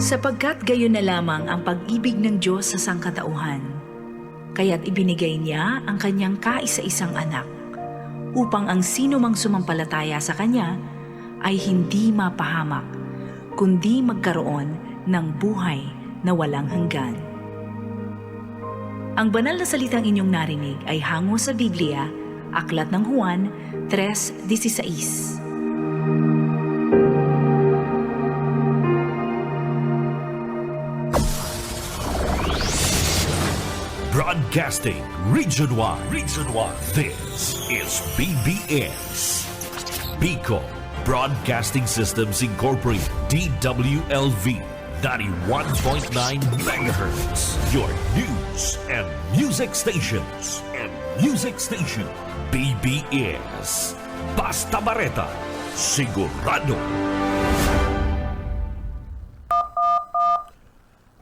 Sapagkat gayon na lamang ang pag-ibig ng Diyos sa sangkatauhan, kaya't ibinigay niya ang kanyang kaisa-isang anak, upang ang sino mang sumampalataya sa kanya ay hindi mapahamak, kundi magkaroon ng buhay na walang hanggan. Ang banal na salitang inyong narinig ay hango sa Biblia, Aklat ng Juan 3:16. Broadcasting Region 1. Region 1. This is BBS. Bicol Broadcasting Systems Incorporated. DWLV 91.9 megahertz. Your news and music stations. BBS. Basta Bareta. Sigurado.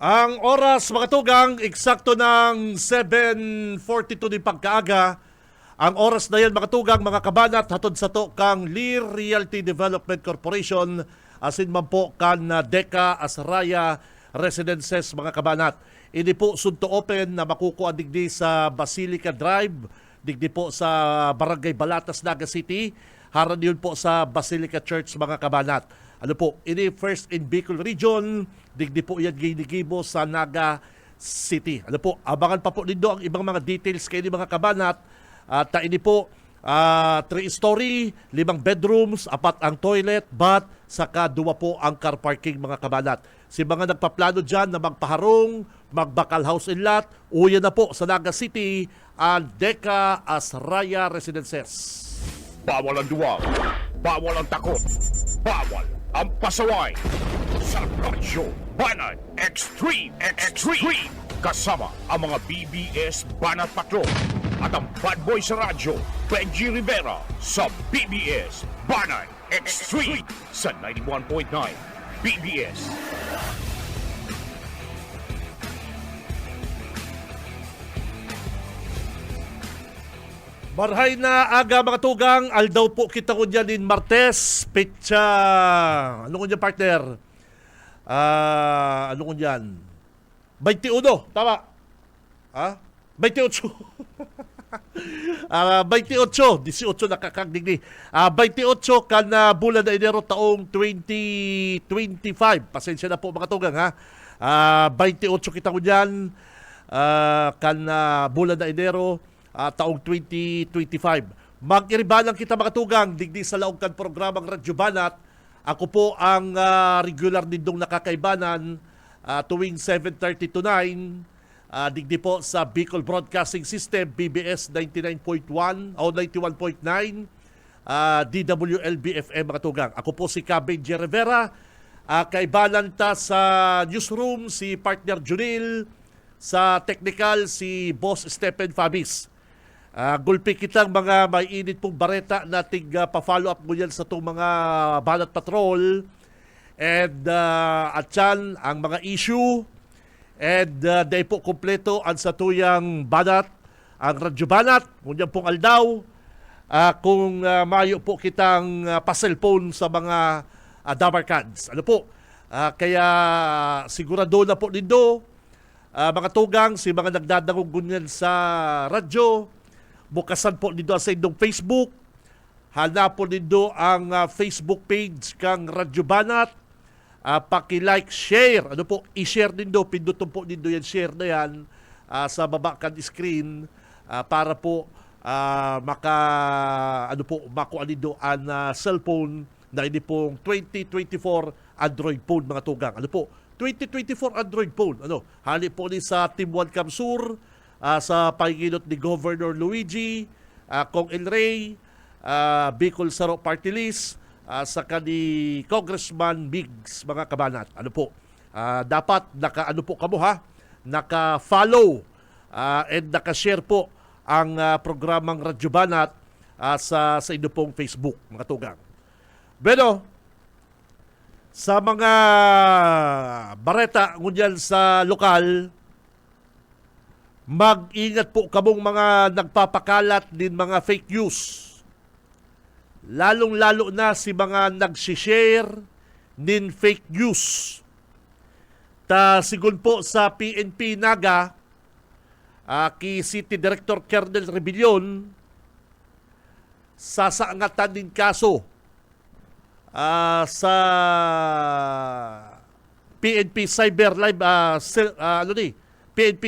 Ang oras, mga tugang, eksakto ng 7:42 din pagkaaga. Ang oras na yan, mga tugang, mga kabanat, hatod sa to kang Lear Realty Development Corporation, asin man po kan Deka Asraya Residences, mga kabanat. Ini po sunto open na makukuha digdi sa Basilica Drive, digdi po sa Barangay Balatas, Naga City, haran yun po sa Basilica Church, mga kabanat. Ano po, ini first in Bicol Region, digdi po yan ginigibo sa Naga City. Ano po, abangan pa po nindo ang ibang mga details kayo ni mga kabanat. At ini po, 3-story, 5 bedrooms, 4 ang toilet, bath, saka 2 po ang car parking, mga kabanat. Si mga nagpaplano dyan na magpaharong, magbakal house and lot, uya na po sa Naga City, ang Deka Asraya Residences. Bawal ang duwag, bawal ang takot, bawal ang pasaway. Sa Radyo Banat Extreme, kasama ang mga BBS Banat Patrol at ang bad boy sa radyo, Benji Rivera sa BBS Banat Extreme sa 91.9 BBS. Marhay na aga, mga tugang, aldaw po kita ko dyan din Martes, petsa, ano ko dyan, partner? Ano ko dyan? 21, tama? Ha? 28. 28, 18 nakakagdigdi. 28 kan bulan na Enero taong 2025. Pasensya na po, mga tugang, ha? 28 kita ko dyan, kan bulan na Enero, taong 2025. Mag-iribalang kita, mga tugang, digdi sa laog kan programang Radyo Banat. Ako po ang regular nindong nakakaibanan tuwing 7:30 to 9. Digdi po sa Bicol Broadcasting System, BBS 99.1 o 91.9, DWLB-FM, mga tugang. Ako po si Benji Rivera. Kaibanan ta sa newsroom si partner Junil, sa technical si Boss Stephen Fabis. Gulpi kitang mga may init pong bareta nating pa-follow up mo yan sa itong mga Banat Patrol and at yan ang mga issue and day po kompleto ang sa tuyang Banat, ang Radyo Banat, ngunyan pong aldaw, kung mayo po kitang pa-cellphone sa mga dabarkads. Ano po? Kaya sigurado na po nindo, mga tugang, si mga nagdadangog gunyan sa radyo, bukasan po nindo sa inyong Facebook. Hanapon nindo ang Facebook page kang Radyo Banat. Paki-like, share. Ano po, i-share nindo. Pindutin po nindo yan, share na yan sa baba kan screen para po makuha nindo ang cellphone na hindi pong 2024 Android phone, mga tugang. Ano po, 2024 Android phone. Ano, hali po ni sa Team 1 Camsur, sa pahingilot ni Governor Luigi, Kong El Rey, Bicol Saro Party List, saka ni Congressman Biggs, mga kabanat. Ano po? Dapat naka-follow and naka-share po ang programang Radyo Banat sa inyo pong Facebook, mga tugang. Bueno, sa mga bareta ngunyan sa lokal, mag-ingat po kamong mga nagpapakalat din mga fake news. Lalong-lalo na si mga nag-share nin fake news. sigun po sa PNP Naga, ki City Director Kernel Rebillon, sasaangatan din kaso sa PNP Cyber Live PNP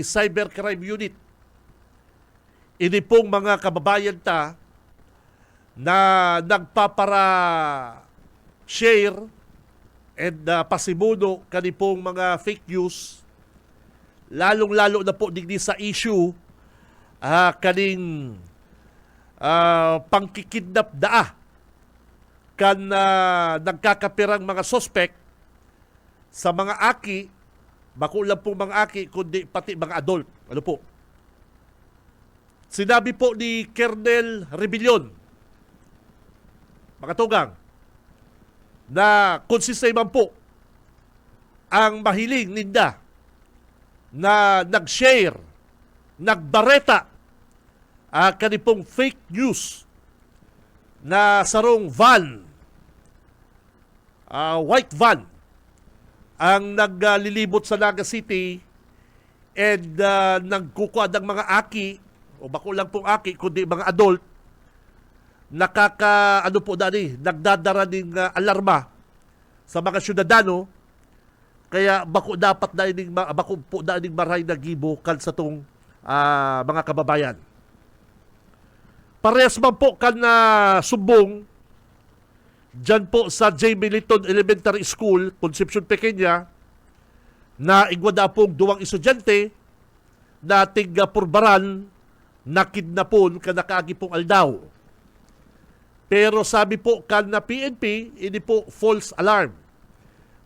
Cybercrime Unit. Ini pong mga kababayan na nagpapara share and pasimuno kani pong mga fake news, lalong-lalo na po digdi sa issue kaning pangkikidnap kan nagkakapirang mga suspect sa mga aki, bako lang pong mga aki, kundi pati mga adult. Ano po? Sinabi po ni Kernel Rebillon, mga tugang, na konsistay man po ang mahiling ninda na nag-share, nagbareta kanipong fake news na sarong van, white van, ang naglilibot sa Naga City and nagkukuha ng mga aki, o bako lang pong aki, kundi mga adult, nagdadara ng alarma sa mga syudadano, kaya bako po daing maray na gibo kan sa tong mga kababayan. Parehas man po kan sumbong dyan po sa J. Militon Elementary School, Concepcion, Pequeña, na igwada pong duwang estudyante na tigapurbaran na kidnapon ka nakaagi pong aldaw. Pero sabi po kan na PNP, ini po false alarm.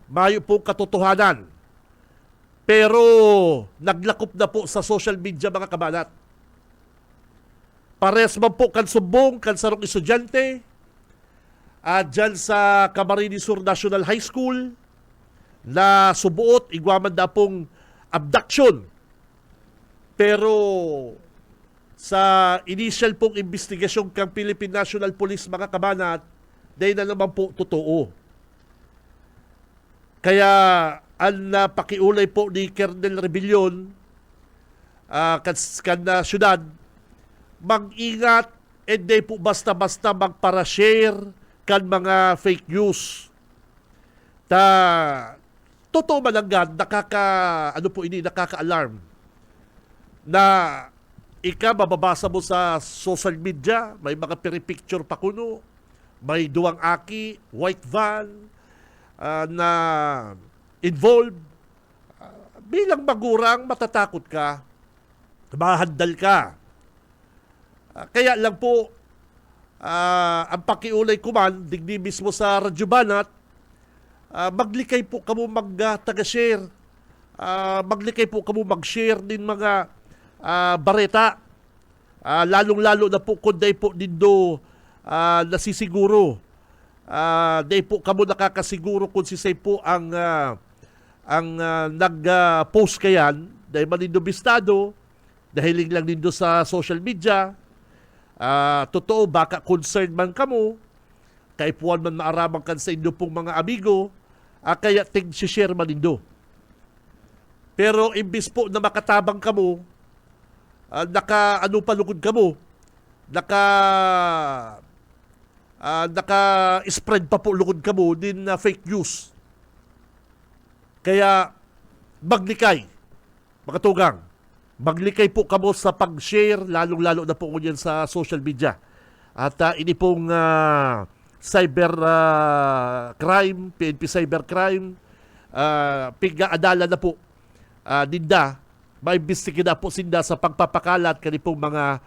Mayo po katotohanan. Pero naglakop na po sa social media, mga kabanat. Pares man po kan sumbong, kan sarong estudyante, dyan sa Camarines Sur National High School, na subuot, igwaman na pong abduction. Pero sa initial pong investigasyon kang Philippine National Police, mga kabanat, dahil na naman po totoo. Kaya ang napakiulay po ni Kernel Rebillon kan na syudad, mag-ingat, hindi po basta-basta magpara-share kan mga fake news. Totoo malanggan, nakaka-alarm na mababasa mo sa social media, may mga picture pa kuno, may duwang aki, white van, na involved. Bilang magurang, matatakot ka, mahandal ka. Kaya lang po, ang pakiulay ko man, digdi mismo sa Radyo Banat, maglikay po kamo mag-taga-share. Maglikay po kamo mag-share din mga bareta. Lalong-lalo na po kunday po dindo nasisiguro. Day po kamo nakakasiguro kung sisay po ang nag-post kayan. Dahil manindo bistado, dahil lang nindo sa social media. Totoo, baka concerned man kamo, kaipuan man maaramang kan sa inyo pong mga amigo, kaya tig-share man nindo. Pero imbis po na makatabang kamo, palugod kamo, naka-spread pa po lugod kamo din na fake news. Kaya maglikay, makatugang, maglikay po kamo sa pag-share, lalong-lalo na po yan sa social media. At ini pong cyber crime, PNP cyber crime, piga-adala na po dinda, maimbestiga na po sinda sa pagpapakalat kanipong mga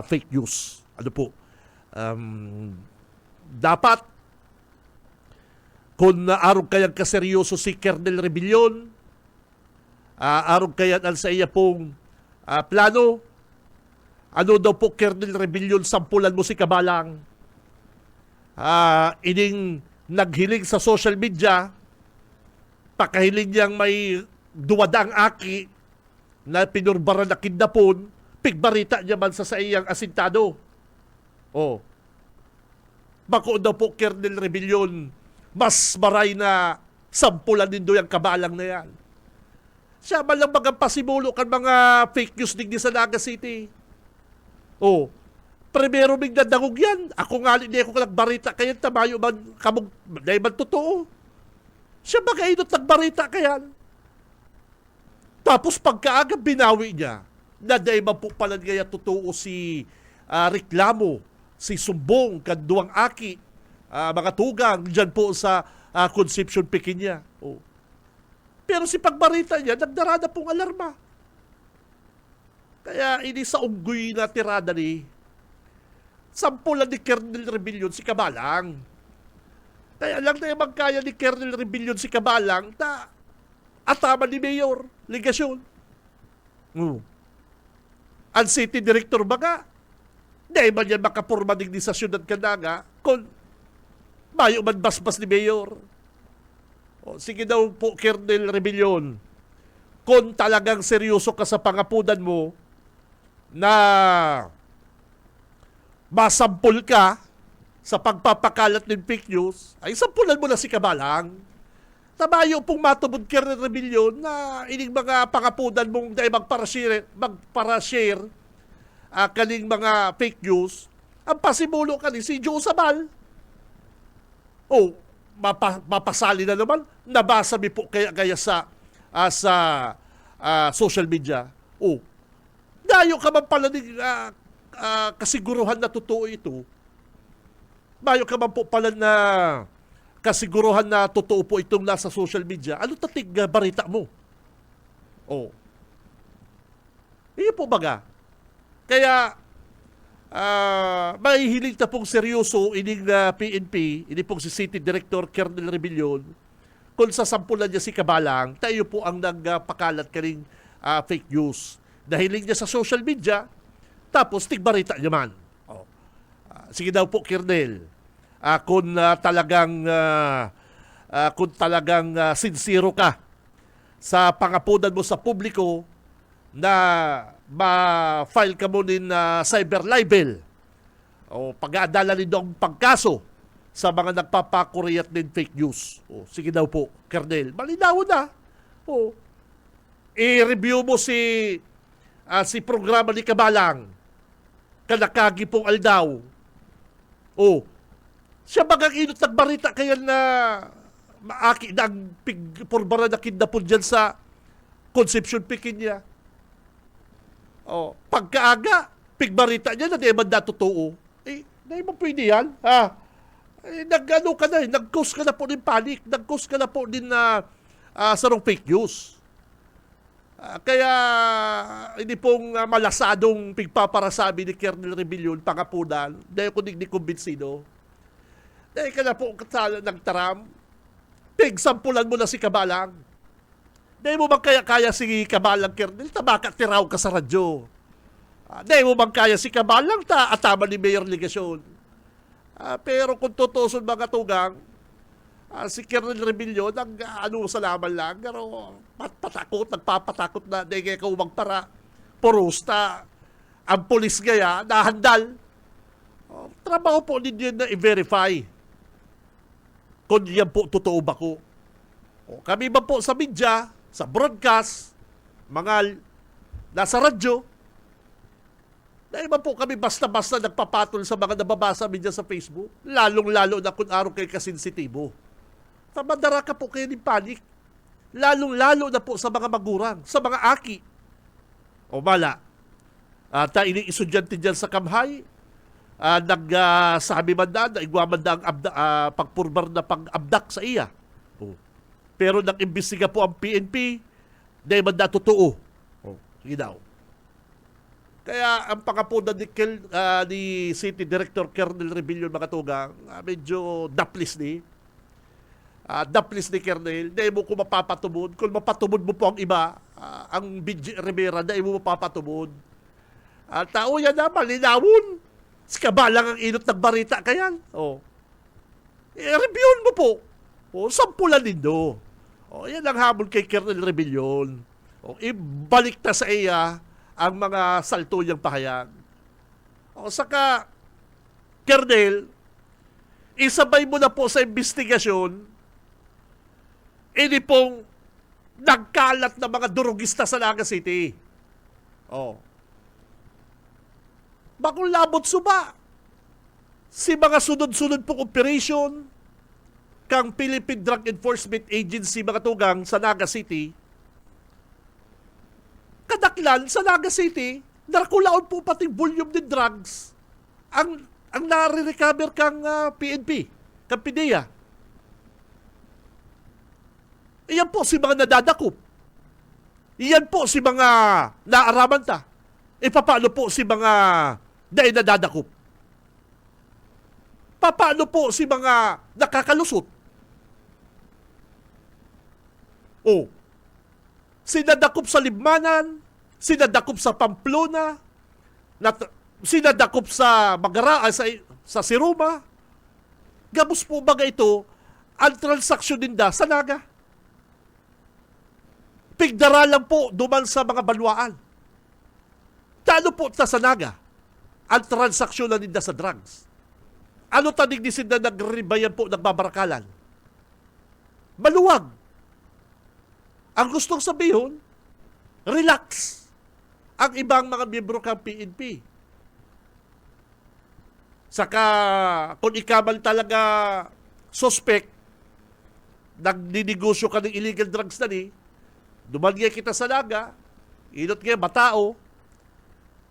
fake news. Ano po? Dapat kung arog kayang kaseryoso si Kernel Rebillon, arog kayang sa iya pong plano, ano daw po Kernel Rebillon, sampulan mo si Kabalang, ining naghiling sa social media, pakahiling niyang may duwadang aki na pinurbaran na kidnapon, pigbarita niya man sa iyang asintado. Bako daw po Kernel Rebillon, mas maray na Sampulan din do yung kabalang na yan. Siya man lang mga pasimulo kan mga fake news din sa Naga City. Oh, primero big nadangog yan. Ako nga, hindi ako nagbarita kayan, tamayo man, kamog, dahil man totoo. Siya ba kainot nagbarita kayan? Tapos pagkaaga binawi niya, na dahil man po pala kaya totoo si reklamo, si Sumbong, Kanduang Aki, mga tugang, dyan po sa Concepcion, Pequeña. Oh. Pero si pagbarita niya, nagdarada pong alarma. Kaya ini sa unggoy na tirada ni sampulan ni Kernel Rebellion si Kabalang. Kaya lang na magkaya ni Kernel Rebellion si Kabalang na atama ni Mayor Ligasyon. Ang city director baga, dahil man yan makapurma din sa syudad Kandaga kung mayo man basbas ni Mayor. O, sige daw po, Kernel Rebellion, kung talagang seryoso ka sa pangapunan mo na masampol ka sa pagpapakalat ng fake news, ay sampulan mo na si Kabalang. Tamayo pong matubod, Kernel Rebellion, na ining mga pangapunan mong dahil magparashare kaning mga fake news, ang pasimulo ka ni si Joe Sabal. Oh, mapasali na naman. Nabasa mi po kaya sa social media. Oh, dayo ka man pala ng kasiguruhan na totoo ito. Dayo ka man po pala na kasiguruhan na totoo po itong nasa social media. Ano tatig barita mo? Oh. Iyon po baga. Kaya mahihilig na pong seryoso ining PNP, ini pong si City Director Kernel Rebellion, kung sasampulan niya si Kabalang, tayo po ang nagpakalat karing fake news. Nahiling niya sa social media, tapos tigbarita niya man. Oh. Sige daw po, Kernel, kung talagang sincero ka sa pangapunan mo sa publiko na ma-file ka mo din cyber libel o pag-aadala rin ang pagkaso sa mga nagpapakuriyat din fake news. O, sige daw po, Kernel, malinaw na. O, i-review mo si programa ni Kabalang, kanakagi pong aldaw. O, siya bagang inot nagbarita kaya na maaki na ang purbara na kidnapon dyan sa Concepcion, Pequeña. Oh, pagkaaga, pigbarita niya na di man na totoo. Eh, di mo pwede yan. Nag-ano ka na nag-cause ka na po din panic, nag-cause ka na po din na sarong fake news. Kaya, hindi pong malasadong pigpaparasabi ni Kernel Rebellion, pangapunan, dahil ko di kumbinsido. Dahil ka na po nagtaram, pigsampulan mo na si Kabalang. Dahil mo bang kaya si Kabalang, Kernel, tabaka tiraw ka sa radyo. Dahil mo bang kaya si Kabalang, atama ni Mayor Ligasyon. Pero kung tutuson mga tugang, si Kernel Rebellion, sa laman lang, pero nagpapatakot na, dahil kaya ka para, purusta, ang polis gaya, nahandal. Trabaho po ninyo na i-verify kung yan po totoo ba ko. Kami ba po sa media, sa broadcast, mga nasa radyo, dahil ba po kami basta-basta nagpapatol sa mga nababasa media sa Facebook, lalong-lalo na kung araw kayo kasensitibo. Tamadara ka po kayo ng panik, lalong-lalo na po sa mga magurang, sa mga aki. O mala, ini estudyante dyan sa Kamhay, nagsabi man na igwaman na ang pagpurbar na pag-abdak sa iya. Pero nag-imbestiga po ang PNP, dahil man na totoo. Sige daw. Kaya ang pangapunan ni City Director Kernel Rebellion, mga tugang, medyo daplis ni. Daplis ni Kernel, dahil mo kung mapapatubod. Kung mapatubod mo po ang iba, ang BG Rivera, dahil mo mapapatubod. Tao yan na, malinawon. Si Kabalang ang inot nagbarita kayan. Reviewin mo po. Sampulan nindo. Yan ang habol kay Kernel Rebellion. Ibalik na sa iya ang mga salto niyang pahayag. Saka, Kernel, isabay mo na po sa investigasyon Ini pong nagkalat na mga durugista sa Naga City. Oh. Bakong labot suba. Si mga sunod-sunod pong operation kang Philippine Drug Enforcement Agency mga tugang sa Naga City, kadaklan sa Naga City, nakulaon po pati volume ng drugs ang nare-recover kang PNP, kang PDEA. Iyan po si mga nadadakop. Iyan po si mga naaramanta. E paano po si mga dahil nadadakop? Paano po si mga nakakalusot? O, sinadakop sa Libmanan, sinadakop sa Pamplona, sinadakop sa Magara, sa Siroma. Gabos po ba ito ang transaksyon ninda sa Naga? Pigdara lang po duman sa mga banwaan. Tano po sa Naga ang transaksyon na ninda sa drugs? Ano tanig ni sinda nagribayan po, nagbabarakalan? Maluwag. Ang gustong sabihin, relax ang ibang mga miyembro ng PNP. Saka kung ikaman talaga suspect, nagninegosyo ka ng illegal drugs na ni, dumagya kita sa Naga, inot nga matao,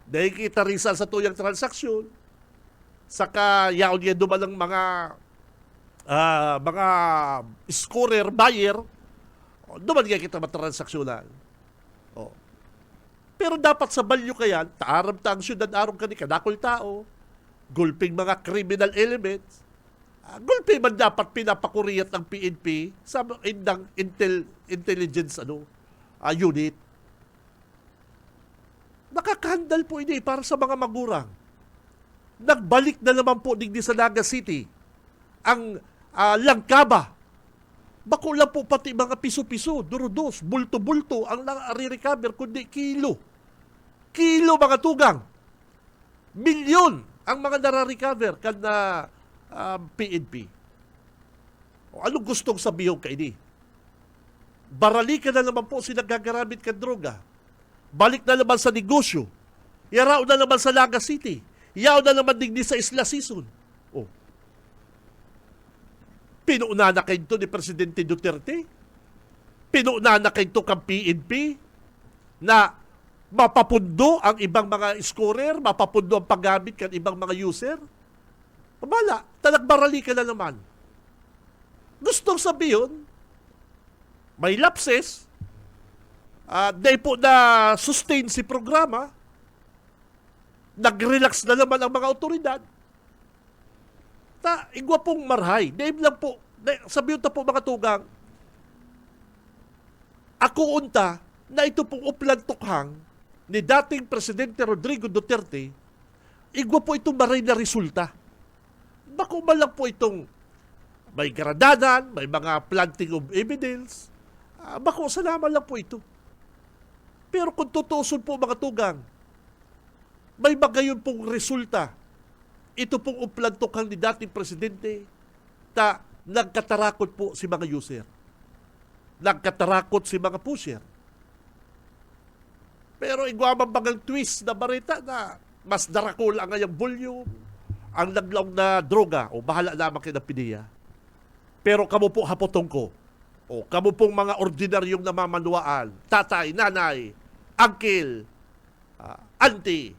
dahil kita rizal sa tuyang transaksyon, saka yaon nga dumalang mga scorer, buyer, dumagya kita matransaksyonan. Oh. Pero dapat sa balyo kayan, taaram ta ang syudad arong kani kadakol tao, gulping mga criminal elements, gulping man dapat pinapakuriyat ng PNP sa indang intelligence unit. Nakakahandal po ini para sa mga magurang. Nagbalik na naman po digdi sa Naga City ang langkaba. Bako lang po pati mga piso-piso, durudos, bulto-bulto ang nare-recover kundi kilo. Kilo mga tugang. Milyon ang mga nare-recover kada PNP. O anong gustong sabihin ka ini? Barali ka na naman po sinagagamit ka droga. Balik na naman sa negosyo. Yarao na naman sa Naga City. Yaw na naman digdi sa Isla Season. Oh. Pinuuna na kayo ni Presidente Duterte. Pinuuna na kayo kang PNP na mapapundo ang ibang mga scorer, mapapundo ang paggamit ng ibang mga user. Pabala, talagbarali ka na naman. Gustong sabihin, may lapses, dahil po na sustain si programa, nag-relax na naman ang mga otoridad. Igwa pong marhay. Dahil lang po, sabihin ta po mga tugang, ako unta na ito pong uplantukhang ni dating Presidente Rodrigo Duterte, igwa po itong maray na resulta. Bako man lang po itong may garadanan, may mga planting of evidence, bako salamat lang po ito. Pero kung tutusun po mga tugang, may magayon pong resulta. Ito pong uplantukhang ni dating Presidente na nagkatarakot po si mga user. Nagkatarakot si mga pusher. Pero igwamang bagang twist na barita na mas darakol ang ngayang volume, ang naglaong na droga, o bahala naman kayo ng PDEA. Pero kamo po hapotong ko, o kamo pong mga ordinaryong namamanuaan, tatay, nanay, uncle, auntie,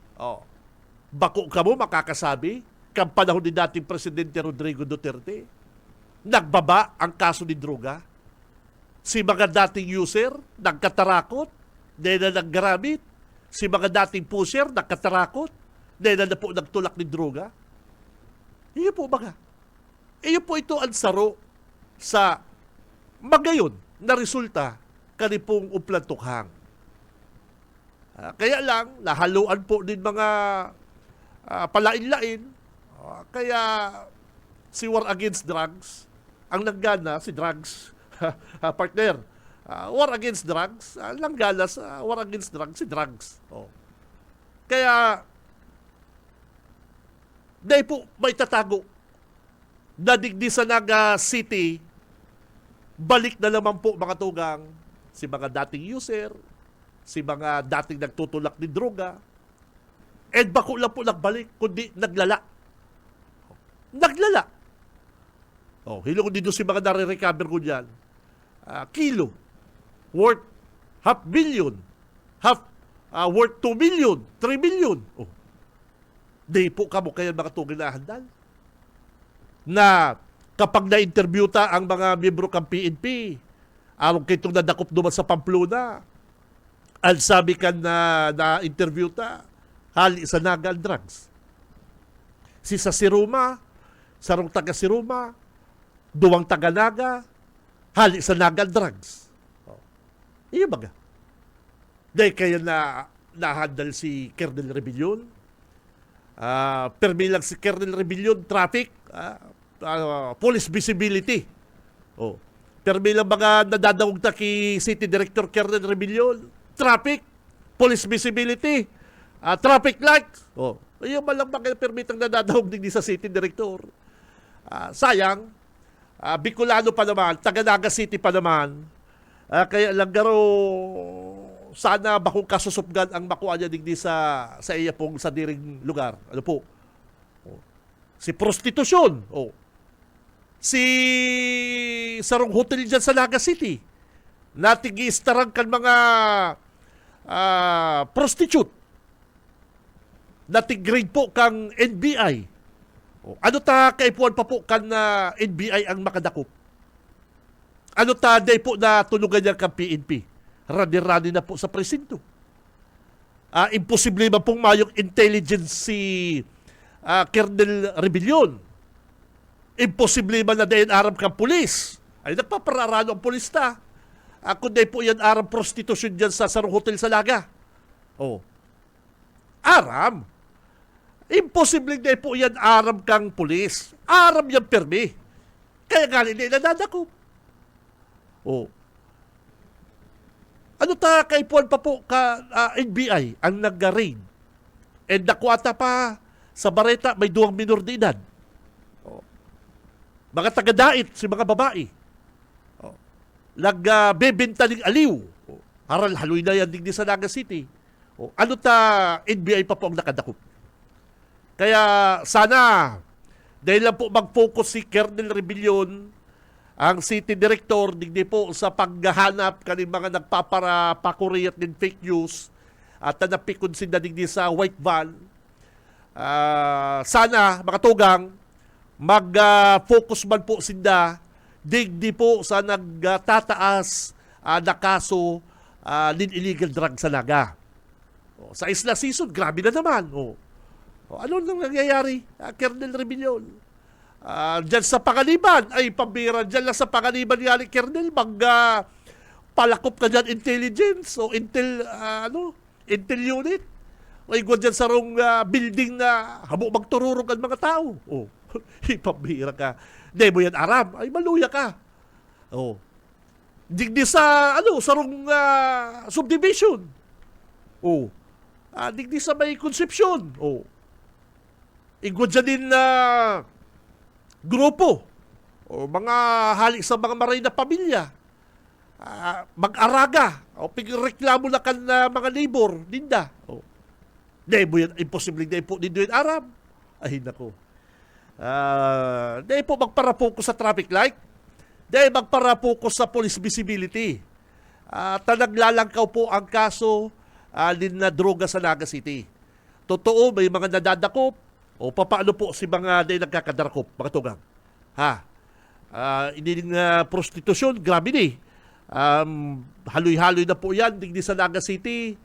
bako kamo makakasabi, kang panahon ni dating Presidente Rodrigo Duterte, nagbaba ang kaso ni droga. Si mga dating user, nagkatarakot, dahil na naggaramit. Si mga dating pusher, nagkatarakot, dahil na po nagtulak ni droga. Iyon po baga. Iyon po ito ang saro sa magayon na resulta kanipong uplantukhang. Kaya lang, nahaluan po din mga palain-lain. Kaya si War Against Drugs, ang nanggana, si Drugs, partner, War Against Drugs, langgana sa War Against Drugs, si Drugs. Kaya, dahil po may tatago na digdi sa Naga City balik na naman po mga tugang si mga dating user, si mga dating nagtutulak ni droga, and bako lang po nagbalik, kundi naglala. Naglala. Hilong dito si mga nare-recover ko dyan. Kilo, worth $500,000, worth 2 million, 3 million. Di po kamo kaya mga tugay na handal. Na kapag na-interview ta ang mga miyembro ng PNP, arong kitong nadakop duman sa Pamplona, ang sabi ka na-interview ta, hali sa naga drugs. Si sa Siruma, sarong taga Siruma, duwang taga Naga, hali sa naga drugs. Iyo baga. Dahil kaya na-handle si Kernel Rebellion. Permi lang si Kernel Rebellion, traffic, police visibility. Permi lang mga nadadawag na ki City Director Kernel Rebellion, traffic, police visibility, traffic lights. Ayun man lang mga permitang nadadawag din sa City Director. Sayang, Bicolano pa naman, taga Naga City pa naman, kaya lang garo sana bakong kasusupgan ang makuha niya digdi sa iya pong sa diring lugar. Ano po? Si prostitusyon. Si sarong hotel dyan sa Naga City. Natigis-tarang kan mga prostitute. Natigrade po kang NBI. Ano ta kaipuan pa po kan NBI ang makadakop? Ano ta day po na tunugan niya kang PNP? Rani-rani na po sa presinto. Imposible man pong mayong intelligence si Kernel Rebellion. Imposible man na dahin aram kang pulis. Ay nagpapararano ang pulis na. Kundi po yan aram prostitution dyan sa sarong hotel sa Naga. Aram. Imposible na po yan aram kang pulis. Aram yan permi. Kaya nga nila nadadako. Ano ta kaipuan pa po ka NBI ang nag-raid? And nakuata pa sa Bareta may 2 minor de edad. Mga tagadait si mga babae. Nagbebenta ng aliw. Aral haloy na yan digdi sa Naga City. Ano ta NBI pa po ang nakadakop? Kaya sana dahil lang po mag-focus si Kernel Rebellion, ang City Director, digdi po sa paghahanap kaning mga nagpaparapakuriat ng fake news at napikon sila digdi sa white van. Sana, makatugang, mag-focus man po sila digdi po sa nagtataas na kaso ng illegal drug sa Naga. Sa Isla Season, grabe na naman. Ano nang nangyayari? Kernel Rebellion. Diyan sa Pangaliban, ay pambira, diyan lang sa Pangaliban ni Kernel, palakop ka dyan intelligence o intel unit. O igwa dyan sa rong building na habo magtururong ang mga tao. Ipambira ka. Di mo yan aram, ay maluya ka. Digdi sa, sa rong subdivision. Digdi sa may Concepcion. Igwa dyan din na grupo o mga halik sa mga maray na pamilya mag-araga o pigreklamo na kan mga neighbor dinda. Di mo yan imposible na po din aram. Ay nako. Di po magpara-focus sa traffic light. Di magpara-focus sa police visibility. Naglalangkaw po ang kaso din na droga sa Naga City. Totoo, may mga nadadakop. Paano po si mga day nagkakadarkop, mga tugang? Iniling prostitusyon, grabe ni. Haloy-haloy na po yan, digdi sa Naga City.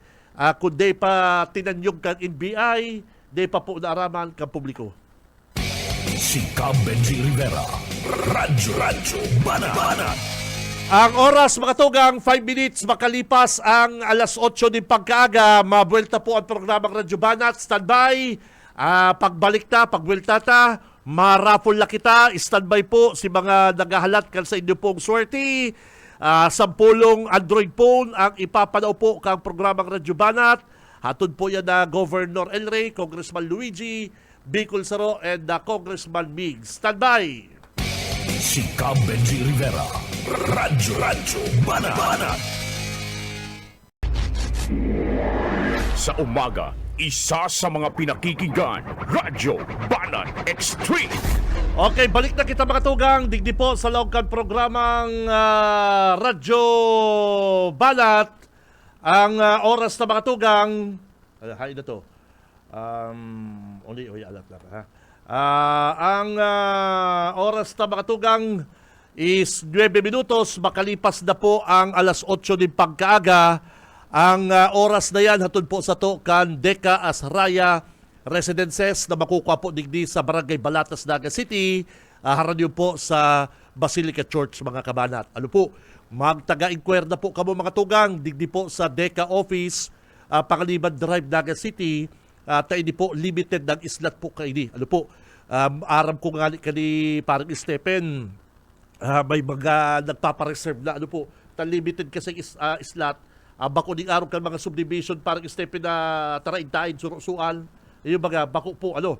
Kung day pa tinanyog kang NBI, day pa po naaraman kang publiko. Si Benji Rivera, Radyo Banat. Ang oras, mga tugang, 5 minutes makalipas ang alas 8 din pagkaaga. Mabuelta po ang programang Radyo Banat. Standby. Pagbalik ta, pagwelta ta, marapol na kita, standby po si mga naghahalat kan sa inyo pong swerte. 10 Android phone ang ipapanaw po kang programang Radyo Banat. Hatod po yan na Governor El Rey, Congressman Luigi, Bicol Saro, and Congressman Migs. Standby! Si Benji Rivera, Radyo Banat. Sa umaga, isa sa mga pinakikinggan, Radyo Banat Extreme. Okay, balik na kita mga tugang. Digdi po sa longkan programang Radyo Banat. Ang oras na mga tugang, hay na to. Alat lang ha. Ang oras na mga tugang is 9 minutos. Makalipas na po ang alas 8 din pagkaaga. Ang oras na yan, hatun po sa to kan Deca Asraya Residences na makukuha po digdi sa Barangay Balatas, Naga City. Haranyo po sa Basilica Church, mga kabanat. Ano po, magtaga-inquire na po kamo mga tugang, digdi po sa Deca Office, Pangaliban Drive, Naga City. Tayo po, limited ng islat po kayo. Ano po, aram ko nga ni parang Stephen, may mga nagpapareserve na ano po, limited kasi islat. Bako ning araw kan mga subdivision parang Stephen na taraintain surusuan. Yung mga bako po ano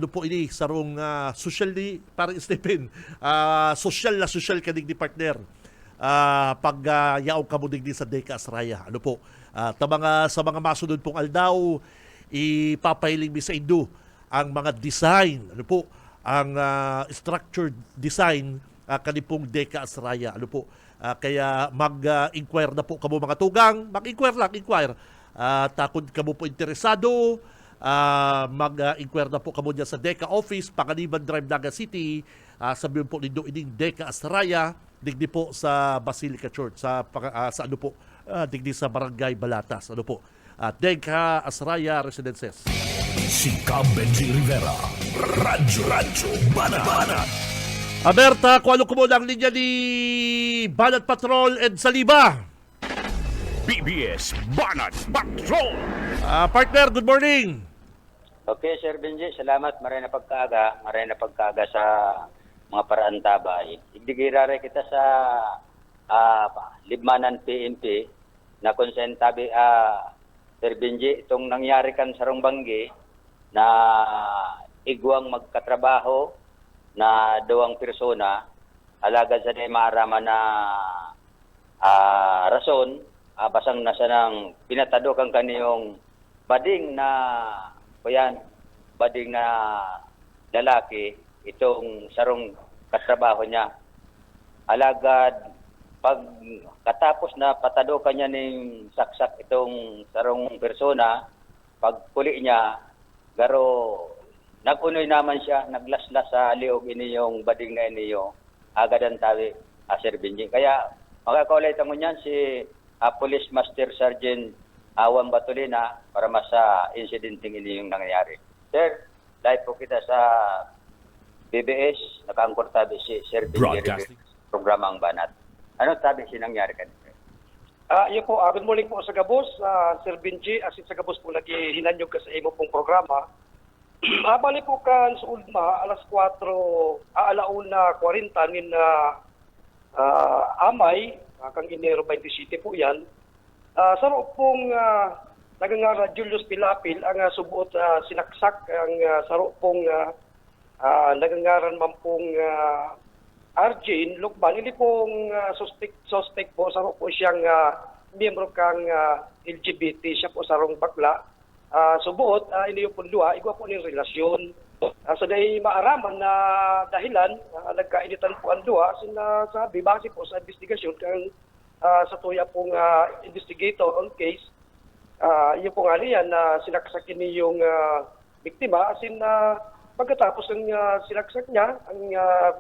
po ini sarong socially parang Stephen social kanig ni partner. Pag yaong kamo digdi sa Deca Asraya. Ano po? Sa mga masunod pong aldaw ipapahiling mi sa inyo ang mga design, ano po, ang structured design kanipong Deca Asraya. Ano po? Kaya mag-inquire na po kamo mga tugang. Mag-inquire. Takot kamo po interesado. Mag-inquire na po kamo dyan sa Deca Office, Pangaliban Drive, Naga City. Sabihin po ninyo ining Deca Asraya, digdi po sa Basilica Church, sa ano po, digdi sa Barangay Balatas. Ano po? Deca Asraya Residences. Si Benji Rivera. Radyo Banat. Aberta, kung ano mo lang linya ni Banat Patrol and Saliba. BBS Banat Patrol. Partner, good morning. Okay, Sir Benji, salamat. Maray na pagkaaga sa mga paraan tabay. Igdigirare kita sa Libmanan PNP na kung tabi, Sir Benji, itong nangyari kan sa Rongbanggi na igwang magkatrabaho na dawang persona alagad sa di maarama na rason basang nasa nang pinatado kang kaniyong bading na lalaki itong sarong katrabaho niya. Alagad pag katapos na patado kanya ning saksak itong sarong persona, pag kuli niya garo nagunoy naman siya, naglaslas sa liog iniyong bading na iniyo, agadan tawi, Sir Benji. Kaya makakaulay mo niyan si Police Master Sergeant Awang Batulina para sa incidenting iniyong nangyayari. Sir, live po kita sa BBS, nakaangkor tabi si Sir Benji Broadcasting. Programang Banat. Ano tabi si nangyari kanina? Iyo po, good morning po sa Gabos, Sir Benji, asin sa Gabos po lagi hinanyog ka sa imo pong programa. Bali po kan sa Ulma, alas 4, alauna 40 nin Amay, kang Enero 27 po yan. Sa pong nagangara Julius Pilapil, ang subuot sinaksak, ang sa pong nagangaran man pong Arjin Lukban, hindi pong suspect po, sa po siyang miyembro kang LGBT, siya po sarong bakla. Subuot, iniyo po luha, igwa po ng relasyon. So dahil maaraman na dahilan, nagkainitan po ang luha, sinasabi, base po sa investigasyon, kang sa tuya pong investigator on case, yun po nga niyan na sinaksak niyong biktima, asin pagkatapos ng sinaksak niya, ang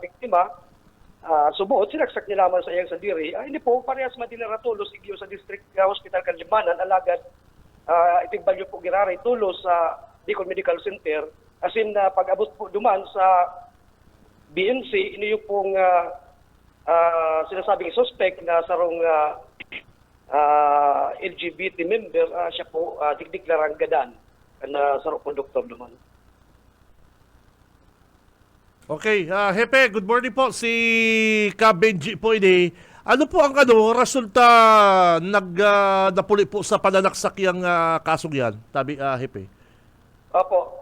biktima, subuot, sinaksak niya lamang sa iyang sadiri. Hindi po, parehas madinaratulos, igyo sa District Hospital Kanjimanan, alagad, itigbalyo po giraray tulos sa Bicol Medical Center. As in, pag-abot po duman sa BNC, iniyo pong sinasabing suspect na sarong LGBT member, siya po digdiklarang gadan na sarong po doktor duman. Okay, Hepe, good morning po. Si Benji po ini. Ano po ang resulta napuli po sa pananaksak yung kasong yan, tabi Hepe? Opo.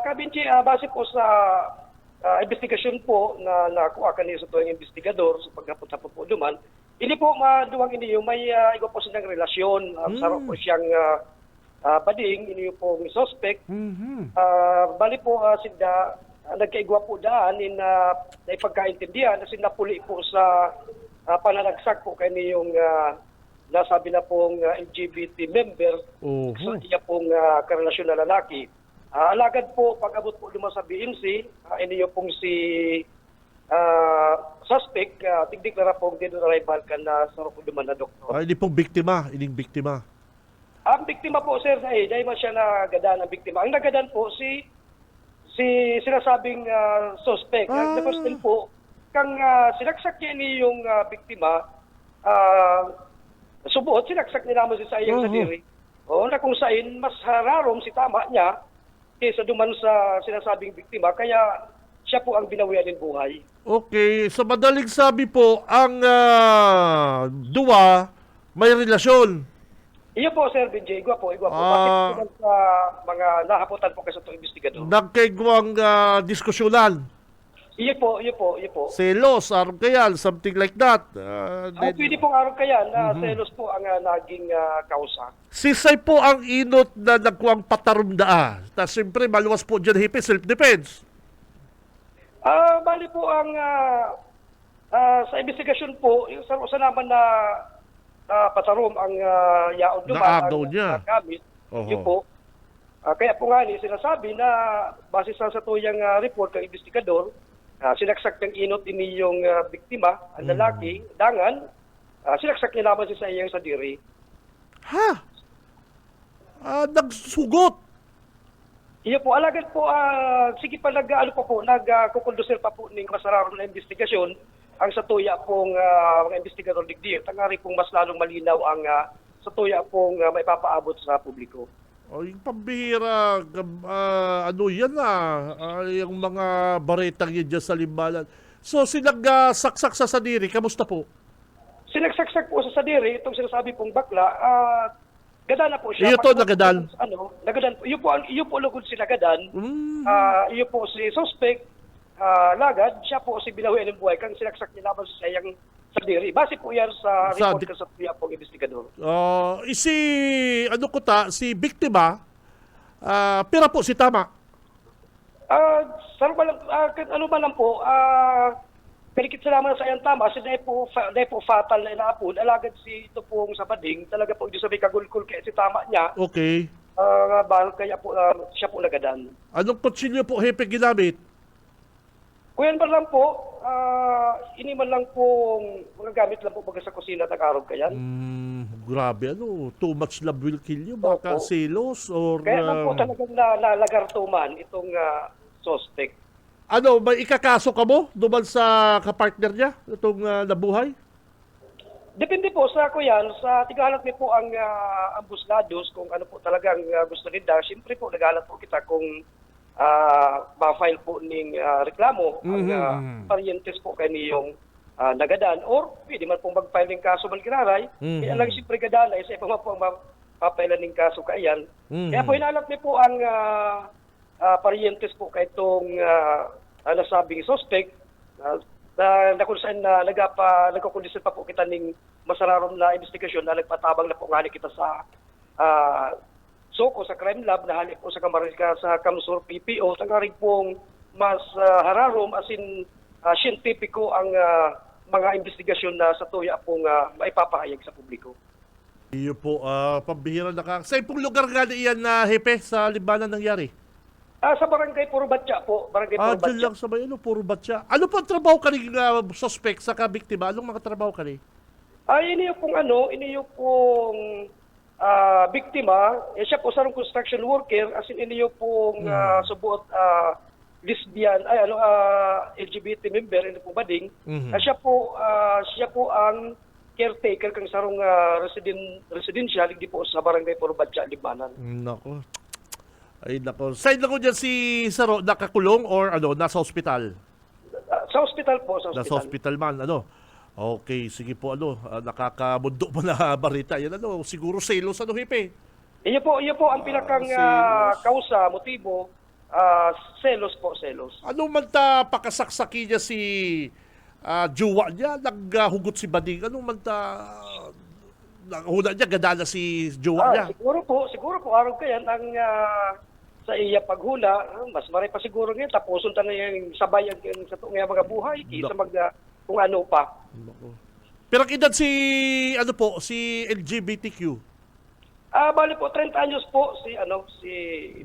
Kabinchi, base po sa investigasyon po na nakuha kanina sa tuwing investigador sa pagkapunta po duman, hindi po maduwang iniyo may iba po silang relasyon. Saro po siyang bading, iniyo po yung suspect. Bali po sila nagkaigwa po daan na ipagkaintindihan kasi napuli po sa pananagsak po kaniyong nasabi na pong LGBT member sa iya pong karelasyon na lalaki. Alagad po, pag-abot po naman sa BMC, iniyo pong si suspect, tigdiklara pong dead on arrival ka na sa po naman na doktor. Hindi pong biktima, ining biktima. Ang biktima po, sir, dahil man siya nagadan ang biktima. Ang nagadan po, si sinasabing suspect. Ang question po, kang sinaksak niya ni yung biktima, subuot, sinaksak niya naman si sayang sa diri. O na kung sain, mas hararom si tama niya kaysa duman sa sinasabing biktima, kaya siya po ang binawian ng buhay. Okay, sa madaling sabi po, ang duwa may relasyon. Iyo po, Sir Benji, igwa po. Bakit po sa mga nahaputan po kasi itong investigador? Nagkaigwang diskusyonan. Iyo po. Selos, arong kayan, something like that. Pwede pong araw kaya na selos po ang naging kausa. Sisay po ang inot na nagkuang patarumdaa. Tapos siyempre, maluwas po dyan hipi, self-defense. Bali po ang sa investigasyon po, yung sa naman na patarom ang yaon duman Naagaw niya. gamit. Oho. Yun po. Kaya po nga ni sinasabi na base sa tuyang report ng investigador, sinaksak ng inot ini yung biktima, ang lalaki, dangan, sinaksak niya naman sa iyang sa diri. Ha? Nagsugot. Iyo po, alagad po, sige pa nagkukonduser pa po ng masararo na investigasyon ang sa tuya pong mga investigador digdi. Tangari pong mas lalong malinaw ang sa tuya pong maipapaabot sa publiko. Yung pambihira, yan yung mga baretang yun dyan sa limbalan. So, sinag-saksak sa sadiri, kamusta po? Sinagsaksak po sa sadiri, itong sinasabi pong bakla, gadan na po siya. Iyo to, nagadan? Nagadan po. Iyo po lugod si nagadan. Iyo po si suspect, lagad, siya po si binawian ng buhay, kang sinaksak niya naman sa sayang sadiri. Base po yan sa report ka sa tuya pong investigador. Si biktima, pira po si tama. Ano ba lang po, kalikit sa naman sa iyang tama, kasi dahil po fatal na inaapod, alagad si ito pong sa bading, talaga po hindi sabi kagulkul kaya si tama niya, Okay. kaya po siya po nagadan. Anong kutsilyo po, hepe, ginamit? Kuyan ba lang po, iniman lang po, mga gamit lang po pag sa kusina at araw kayan. Grabe, too much love will kill you. Baka Opo. selos or... Kaya lang po talagang nalagartuman itong suspect. may ikakaso ka mo duman sa kapartner niya, itong nabuhay? Depende po sa kuyan, sa tigalat niyo po ang busgados kung ano po talagang gusto nila. Siyempre po nagalat po kita kung ma-file po ng reklamo ang parientes po kayo niyong nagadan or pwede man pong mag-file ng kaso malgiraray. Kaya lang siyempre gadan ay sa iba man po ang mapapailan ng kaso kayan. Kaya po hinalat niyo po ang parientes po kayo itong nasabing suspect na kung saan nagkakondisyon pa po kita ng masararom na investigasyon na nagpatabang na po nga kita sa Soko sa Crime Lab na halip po sa Kamarika sa Kamsur PPO, tangaring pong mas hararom as in siyentipiko ang mga investigasyon na sa tuya pong maipapahayag sa publiko. Iyo po, pambihira na ka. Sa ipong lugar nga iyan na hepe sa libanan nangyari? Sa Barangay Puro Batya po. Barangay Puro Dyan Batya. lang sa may puro batya. Ano po ang trabaho ka rin suspect sa kabiktima? Anong mga trabaho ka rin? Iniyo pong biktima, siya po sarong construction worker, as in iniyo pong subuot lesbian, LGBT member, ino po bading. Siya po ang caretaker kang sarong residential, hindi po sa Barangay Puro Batya, Libanan. Nako. Side lang ko dyan si Saro, nakakulong or nasa ospital? Sa ospital po, sa Nasa ospital. ospital man, Okay, sige po, nakakamundo mo na barita. Yan, siguro selos, hepe? Iyo po ang pinakang kausa, motibo Selos po, selos. Ano man ta pakasaksaki niya si jowa niya, naghugot si Bading. Ano man ta huna niya, ganda na si jowa niya. Siguro po araw kayan ang sa iya paghula, mas maray pa siguro ngayon, tapuson ta na yung sabayan sa nga mga buhay, kisa kung ano pa. Pero edad si, ano po, si LGBTQ. Bali po, 30 anyos po si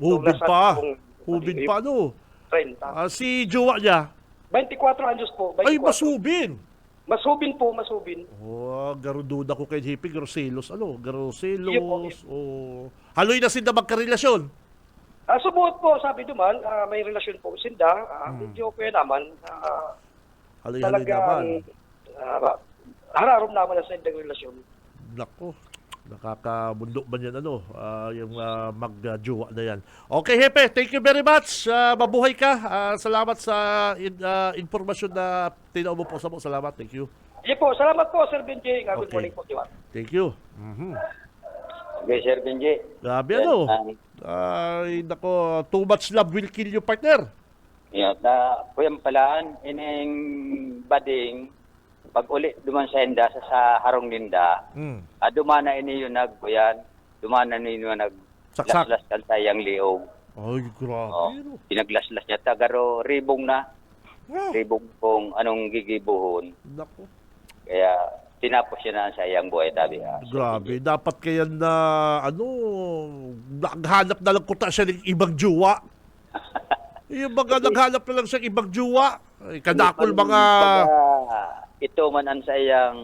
Hubin Douglas pa. pong- Hubin pa, no? 30. Si jowa niya. 24 anyos po. 24. Ay, masubin. Masubin po, masubin. Oh, garududa ko kay Hippie, Groselos. Ano? Groselos. Yun po. Oh. Haloy na sila magkarelasyon. Subuot po, sabi duman, may relasyon po sinda. Medyo kaya naman, Haloy-haloy talagang naman. hararom naman na sa indang relasyon. Nako. Nakakabundok ba yan, ano? Yung mag-jowa na yan. Okay, Hepe. Thank you very much. Mabuhay ka. Salamat sa informasyon na tinao mo po sa mo. Salamat. Thank you. Sige po, salamat po, Sir Benji. Good Okay. morning po, Diwat. Thank you. Mhm. Okay, Sir Benji. Grabe, ano? Ay, nako. Too much love will kill you, partner. Yan, kuyang palaan, ining bading, pag uli duman sa henda sa harong ninda, dumana ini yung nagkuyan, dumana ini yung Saksak. naglaslas kan sayang liog. Ay, grabe. Oh, no? pinaglaslas niya tagaro ribong na. Ribong kung anong gigibuhon. Nako. Kaya tinapos siya na ang sayang buhay tabi. Grabe. Dapat kaya na, ano, naghanap na lang kuta siya ng ibang jowa. Yung mga naghanap na lang siya ng ibang jowa. Ay, kadakol mga... Ito man ang sayang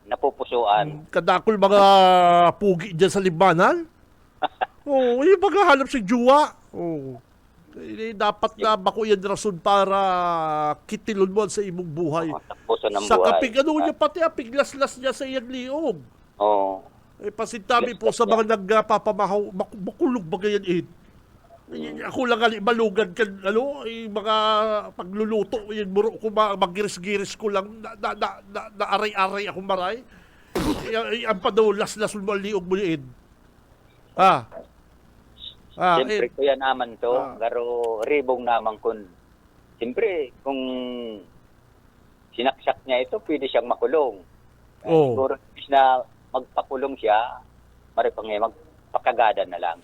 napupusuan. Kadakol mga pugi dyan sa libanan. Oo, yung maghahanap si jowa. Oo. Dapat na bako yan rason para kitilon mo sa imong buhay. Tapusan ng Sa buhay. kapig, ano niya pati, piglaslas niya sa iyang liog. Oo. Eh, pasintabi po sa mga nagpapamahaw, makulog ba ganyan Ako lang malugan ka, ano, mga pagluluto, yun, muro ko, magiris-giris ko lang, na aray-aray ako maray. Ang pa daw, las-las mo ang liog mo yun. Siyempre, kuya naman to, garo ribong naman kun. Siyempre, kung sinaksak niya ito, pwede siyang makulong. Oh. Siguro, imbis na magpakulong siya, maripang magpakagada na lang.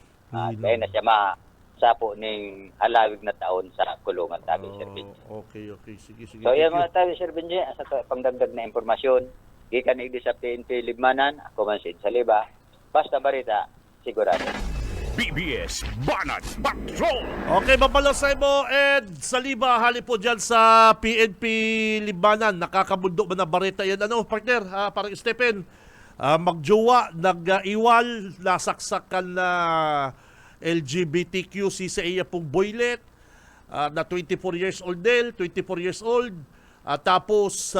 Kaya na siya masapo ng halawig na taon sa kulungan tabi, Sir Benji. Okay, sige. So, yan mga tabi, Sir Benji, sa pangdagdag na impormasyon, gikan igdi sa PNP Libmanan, ako man sin sa Liba, basta barita, sigurado. BBS Banat Patrol! Okay, mapalasay mo, Ed Saliba, hali po dyan sa PNP Libanan. Nakakabundo ba na bareta yan? Ano, partner? Parang Stephen, magjowa, nag-iwal, nasaksakan na LGBTQ si sa iya pong boylet, na 24 years old din, 24 years old. Tapos,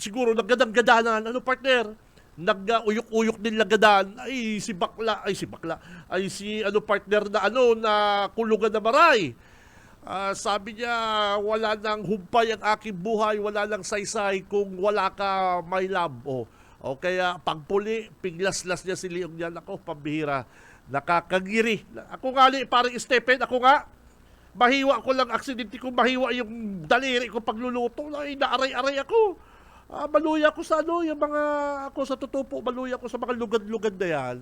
siguro naggadang-gadanan, ano, partner? Nag-uyok-uyok din lagadan, ay si ano partner na na kulugan na maray. Sabi niya, wala nang humpay ang aking buhay, wala nang saysay kung wala ka my love. O kaya pagpuli, piglaslas niya si Leong niya. Ako, pambihira. Nakakagiri. Ako nga parang Stephen, ako nga, mahiwa ko lang, aksidente ko, mahiwa yung daliri ko pagluluto. Ay, naaray-aray ako. Maluya ko sa yung mga, ako sa totoo po, maluya ko sa mga lugad-lugad na yan.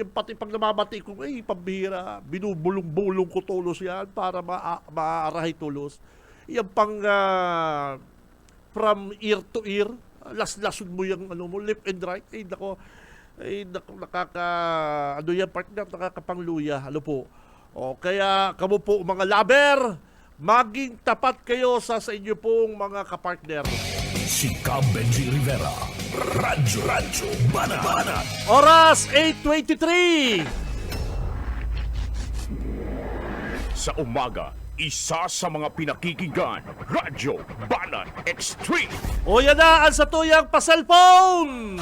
Yung pati pag namamati ko, pambihira, binubulong-bulong ko tulos yan para maarahay tulos. Yan pang from ear to ear, las-lasun mo yung left and right. Nako, yan partner, nakakapangluya. Ano po? Kaya kamo po mga lover, maging tapat kayo sa inyo pong mga kapartner. Si Benji Rivera. Radyo Banat. Oras 8:23. Sa umaga, isa sa mga pinakikinggan, Radyo Banat Extreme. O yan na ang satuyang pa-cellphone.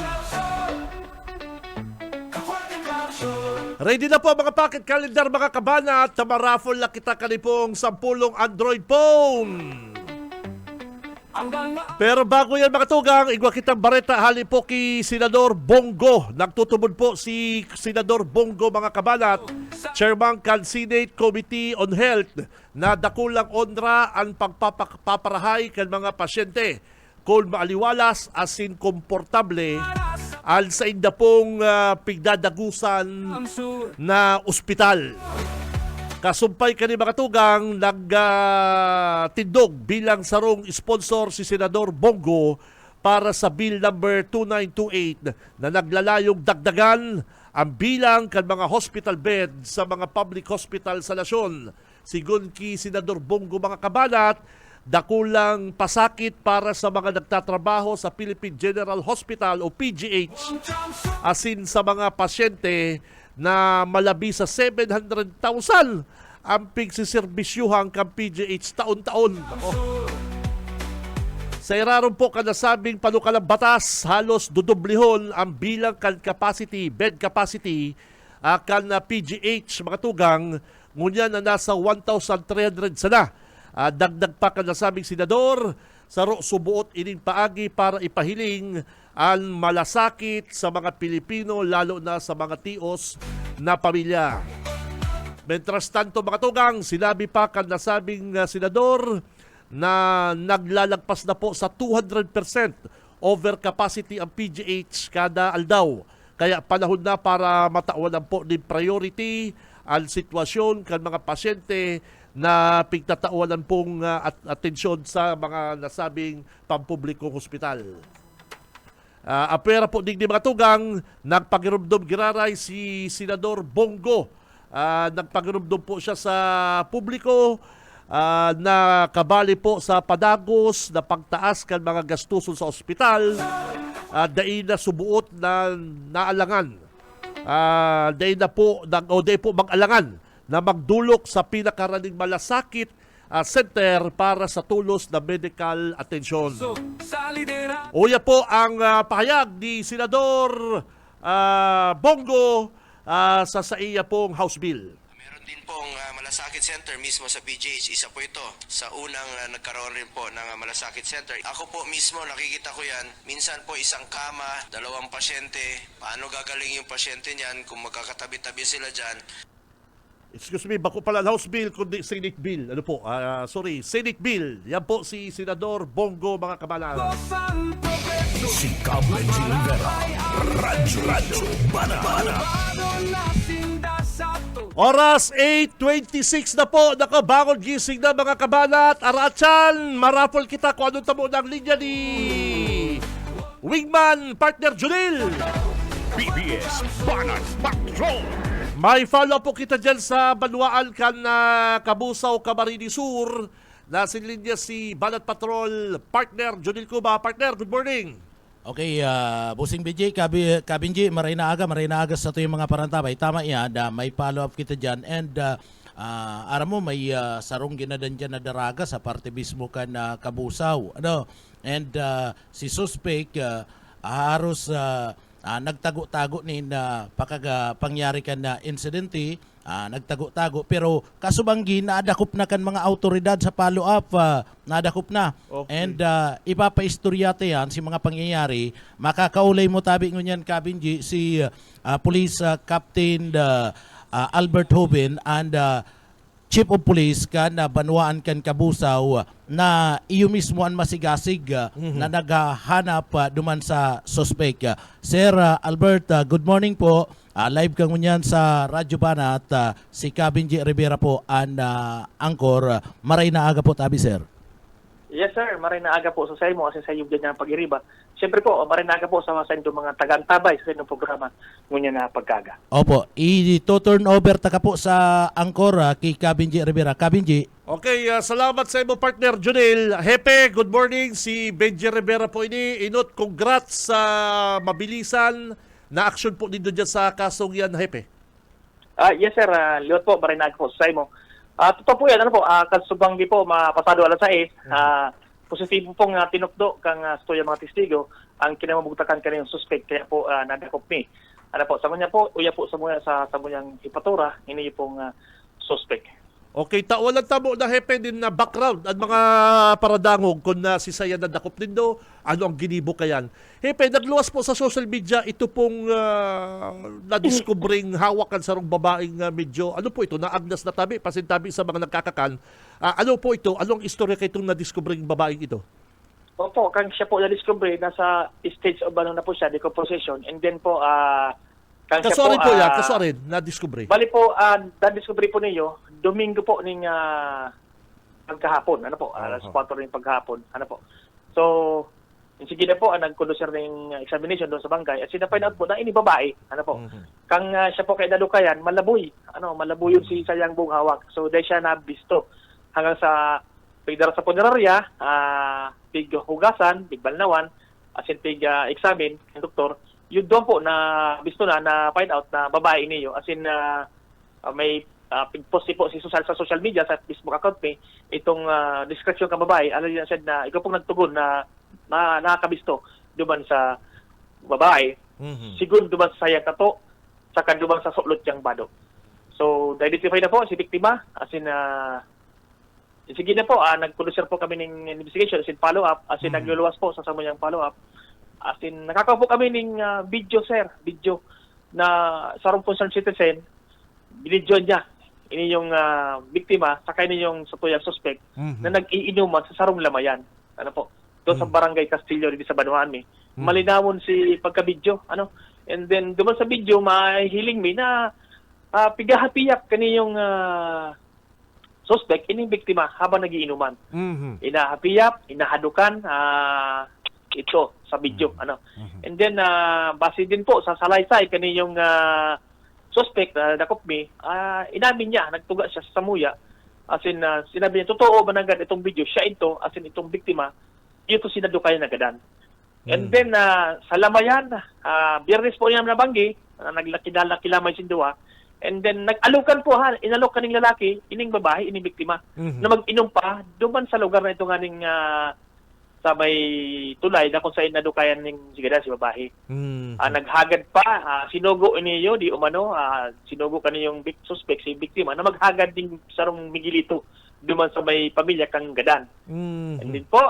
Ready na po mga pocket calendar, mga kabanat. Tamaraffle na kita kanipong 10 Android phone. Pero bago yan mga tugang, igwa kitang bareta hali po kay Senador Bongo. Nagtutubod po si Senador Bongo mga kabalat, Chairman kan Senate Committee on Health, na dakulang onra ang pagpaparahay kan mga pasyente kung maaliwalas asin komportable al sa inda pong pigdadagusan na ospital. Kasumpay ka ni mga tugang, nagtindog bilang sarong sponsor si Senador Bongo para sa Bill number 2928 na naglalayong dagdagan ang bilang kan mga hospital bed sa mga public hospital sa nasyon. Sigun ki Senador Bongo mga kabalat, dakulang pasakit para sa mga nagtatrabaho sa Philippine General Hospital o PGH asin sa mga pasyente na malabi sa 700,000 ang pigsisiserbisyuhang kang PGH taon-taon. Sa iraron po kanasabing panukalang batas, halos dudublihon ang bilang kan capacity, bed capacity, kan PGH mga tugang, ngunyan na nasa 1,300 sana. Dagdag pa kanasabing senador, saro subuot ining paagi para ipahiling ang malasakit sa mga Pilipino, lalo na sa mga tios na pamilya. Mentras tanto mga tugang, sinabi pa kan nasabing senador na naglalagpas na po sa 200% overcapacity ang PGH kada aldaw. Kaya panahon na para matawanan po din priority ang sitwasyon kan mga pasyente na pigtatawanan pong atensyon sa mga nasabing pampublikong hospital. Apera po din mga tugang, nagpagirumdum giraray si Senador Bongo. Nagpagirumdum po siya sa publiko na kabali po sa padagos na pagtaas kan mga gastuson sa ospital. Dahil na subuot na naalangan. Dahil po mag-alangan na magdulok sa pinakaraning malasakit center para sa tulos na medical attention. Uya po ang pahayag ni Senador Bongo sa iya pong House Bill. Meron din pong malasakit center mismo sa PGH. Isa po ito sa unang nagkaroon rin po ng malasakit center. Ako po mismo nakikita ko yan. Minsan po isang kama, 2 pasyente. Paano gagaling yung pasyente niyan kung magkakatabi-tabi sila dyan? Excuse me, bako pala House Bill kundi Senate Bill. Ano po? Senate Bill. Yan po si Senador Bongo mga kabalaan. Si Cab Benji Rivera. Radyo Banana. Oras 8:26 na po. Nakabangon gising na mga kabalat. Arachan, marapol kita kung anong tamo ng linya ni Wingman Partner Junil. BBS Banat Patrol. May follow po kita dyan sa Banwaan kan Kabusaw, Camarines Sur. Nasa linya si Banat Patrol Partner Junil Cuba. Partner, good morning. Okay, Busing BJ, Kabinji, maray na aga sa ito yung mga parantabay. Tama yan, may follow-up kita dyan. And aram mo, may sarong ginadan dyan na daraga sa parte mismo ka na Kabusaw. And si suspect haros nagtago-tago ni na pangyari ka na insidente, nagtago-tago, pero kasubanggi nadakop na kan mga autoridad sa follow-up, nadakop na. Okay. And ipapaistoryate yan si mga pangyayari. Makakaulay mo tabi ngunyan, Kabinji, si Police Captain Albert Hoven and Chief of Police kan Banwaan kan Kabusaw na iyo mismo ang masigasig na naghahanap duman sa suspect. Sir Albert, good morning po. Live kang ngunyan sa Radyo Banat. Si Kabinji Rivera po ang angkor. Maray na aga po tabi, sir. Yes sir, maray na aga po sa mo kasi sa iyong ganyang pag-iriba. Siyempre po, maray na aga po sa mga taga-antabay sa inyong programa ngunyan na pagkaga. Opo, i-turn over taka po sa angkor kay Kabinji Rivera. Kabinji. Okay, salamat sa imo partner Junil. Hepe, good morning. Si Benji Rivera po ini. Inot, congrats sa mabilisan na action po dito dyan sa kasong yan, Hepe. Yes sir, liwat po, maray na aga po sa mo. Totoo po yan, kasubanggi po, mapasado alas 6, positibo pong tinukdo kang stoya mga testigo ang kinamabugtakan kaniyang suspect, kaya po nadakop ni. Sa kanya po, uya po sa muyang ipatura, ini pong suspect. Okay, tawalan tamo na hepe din na background at mga paradangog kung na si Saya na dakop nindo, ano ang ginibo kayan. Hepe, nagluwas po sa social media ito pong na-discovering hawakan sa rong babaeng medyo, ano po ito, naagnas na tabi, pasintabi sa mga nagkakakan. Ano po ito, anong istorya kay itong na-discovering babaeng ito? Opo, kang siya po na-discover, nasa stage of ano na po siya, decomposition. And then po, kang siya Kasuarin po yan, ah, kasuarin, na-discovery. bali po, na-discover po ninyo, Domingo po ning pagkahapon, ano po, alas 4 rin paghapon, ano po. So, sige na po, nag-conducer ng examination doon sa bangkay, at sinafind out po na ini babae, ano po. Kang siya po kay nalukayan, malaboy, malaboy yun si Sayang buong hawak. So, dahil siya nabisto hanggang sa pigdara sa punerarya, pig hugasan, pig balnawan, as in pig examine, ng doktor, yun doon po na bisto na find out na babae niyo, as in may post po si sa social media, sa Facebook account ni, itong description ka babae, alam niya said na ikaw pong nagtugon na nakakabisto duman sa babae, sigun duman sa sayang kato, saka duman sa suklot niyang bado. So, na-identify na po si biktima, as in, sige na po, nag-producer po kami ng investigation, as in follow-up, as in nagluluwas po sa samuyang follow-up, as in nakakaw po kami ng video, sir, video na sarong concerned citizen, binidyo niya, ini yung biktima, saka ini yung satuyang suspect na nag-iinuman sa sarong lamayan. Ano po? Doon sa Barangay Castillo, dito sa Banuan, malinawon si pagka-video. Ano? And then, duman sa video, mahihiling mi na pigahapiyak kaniyong suspect, ining biktima habang nagiinuman. Inahapiyap, inahadukan, ito sa video. Ano? And then, base din po sa salaysay kaniyong suspect na dakop mi, inamin niya, nagtuga siya sa samuya. As in, sinabi niya, totoo ba nagad itong video? Siya ito, as in itong biktima, ito sinadukay na gadan. And then, sa lamayan, biyernes po niya nabanggi, naglakilamay sinduwa. And then, nag-alukan po inalukan ng lalaki, ining babae, ining biktima, na mag-inom pa, duman sa lugar na ito nga ning sa may tulay na kung saan nadukayan ng sigada si babae. Naghagad pa, sinugo niyo, di umano, sinugo kaniyong suspect, si biktima, na maghagad din sarong migilito duman sa may pamilya kang gadan. And then po,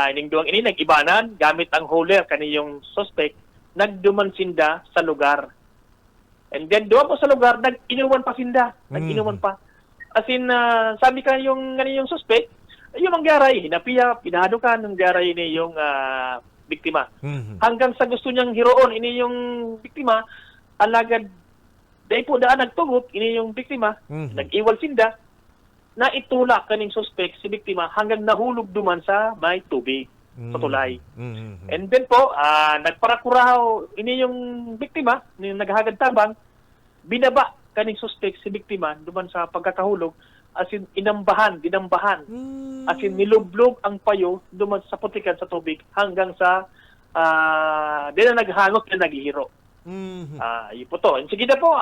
ining duwang ini, nag-ibanan, gamit ang hauler kaniyong suspect, nagduman sinda sa lugar. And then, duwan po sa lugar, nag-inuman pa sinda. Nag-inuman pa. As in, sabi ka yung suspect, yung manggaray, hinapiyap, pinahadukan ng garay ini yung biktima. Hanggang sa gusto niyang hiroon, ini yung biktima, alagad, dahil po daan nagtugot, ini yung biktima, nag-iwal sinda, na itulak kaning suspect si biktima hanggang nahulog duman sa may tubig, sa tulay. And then po, nagparakuraw, ini yung biktima, yung naghagad tabang, binaba kaning suspect si biktima duman sa pagkakahulog, as in dinambahan, as in nilublog ang payo duman sa putikan sa tubig hanggang sa di na naghangot na naghihiro. Yun po to. And sige na po,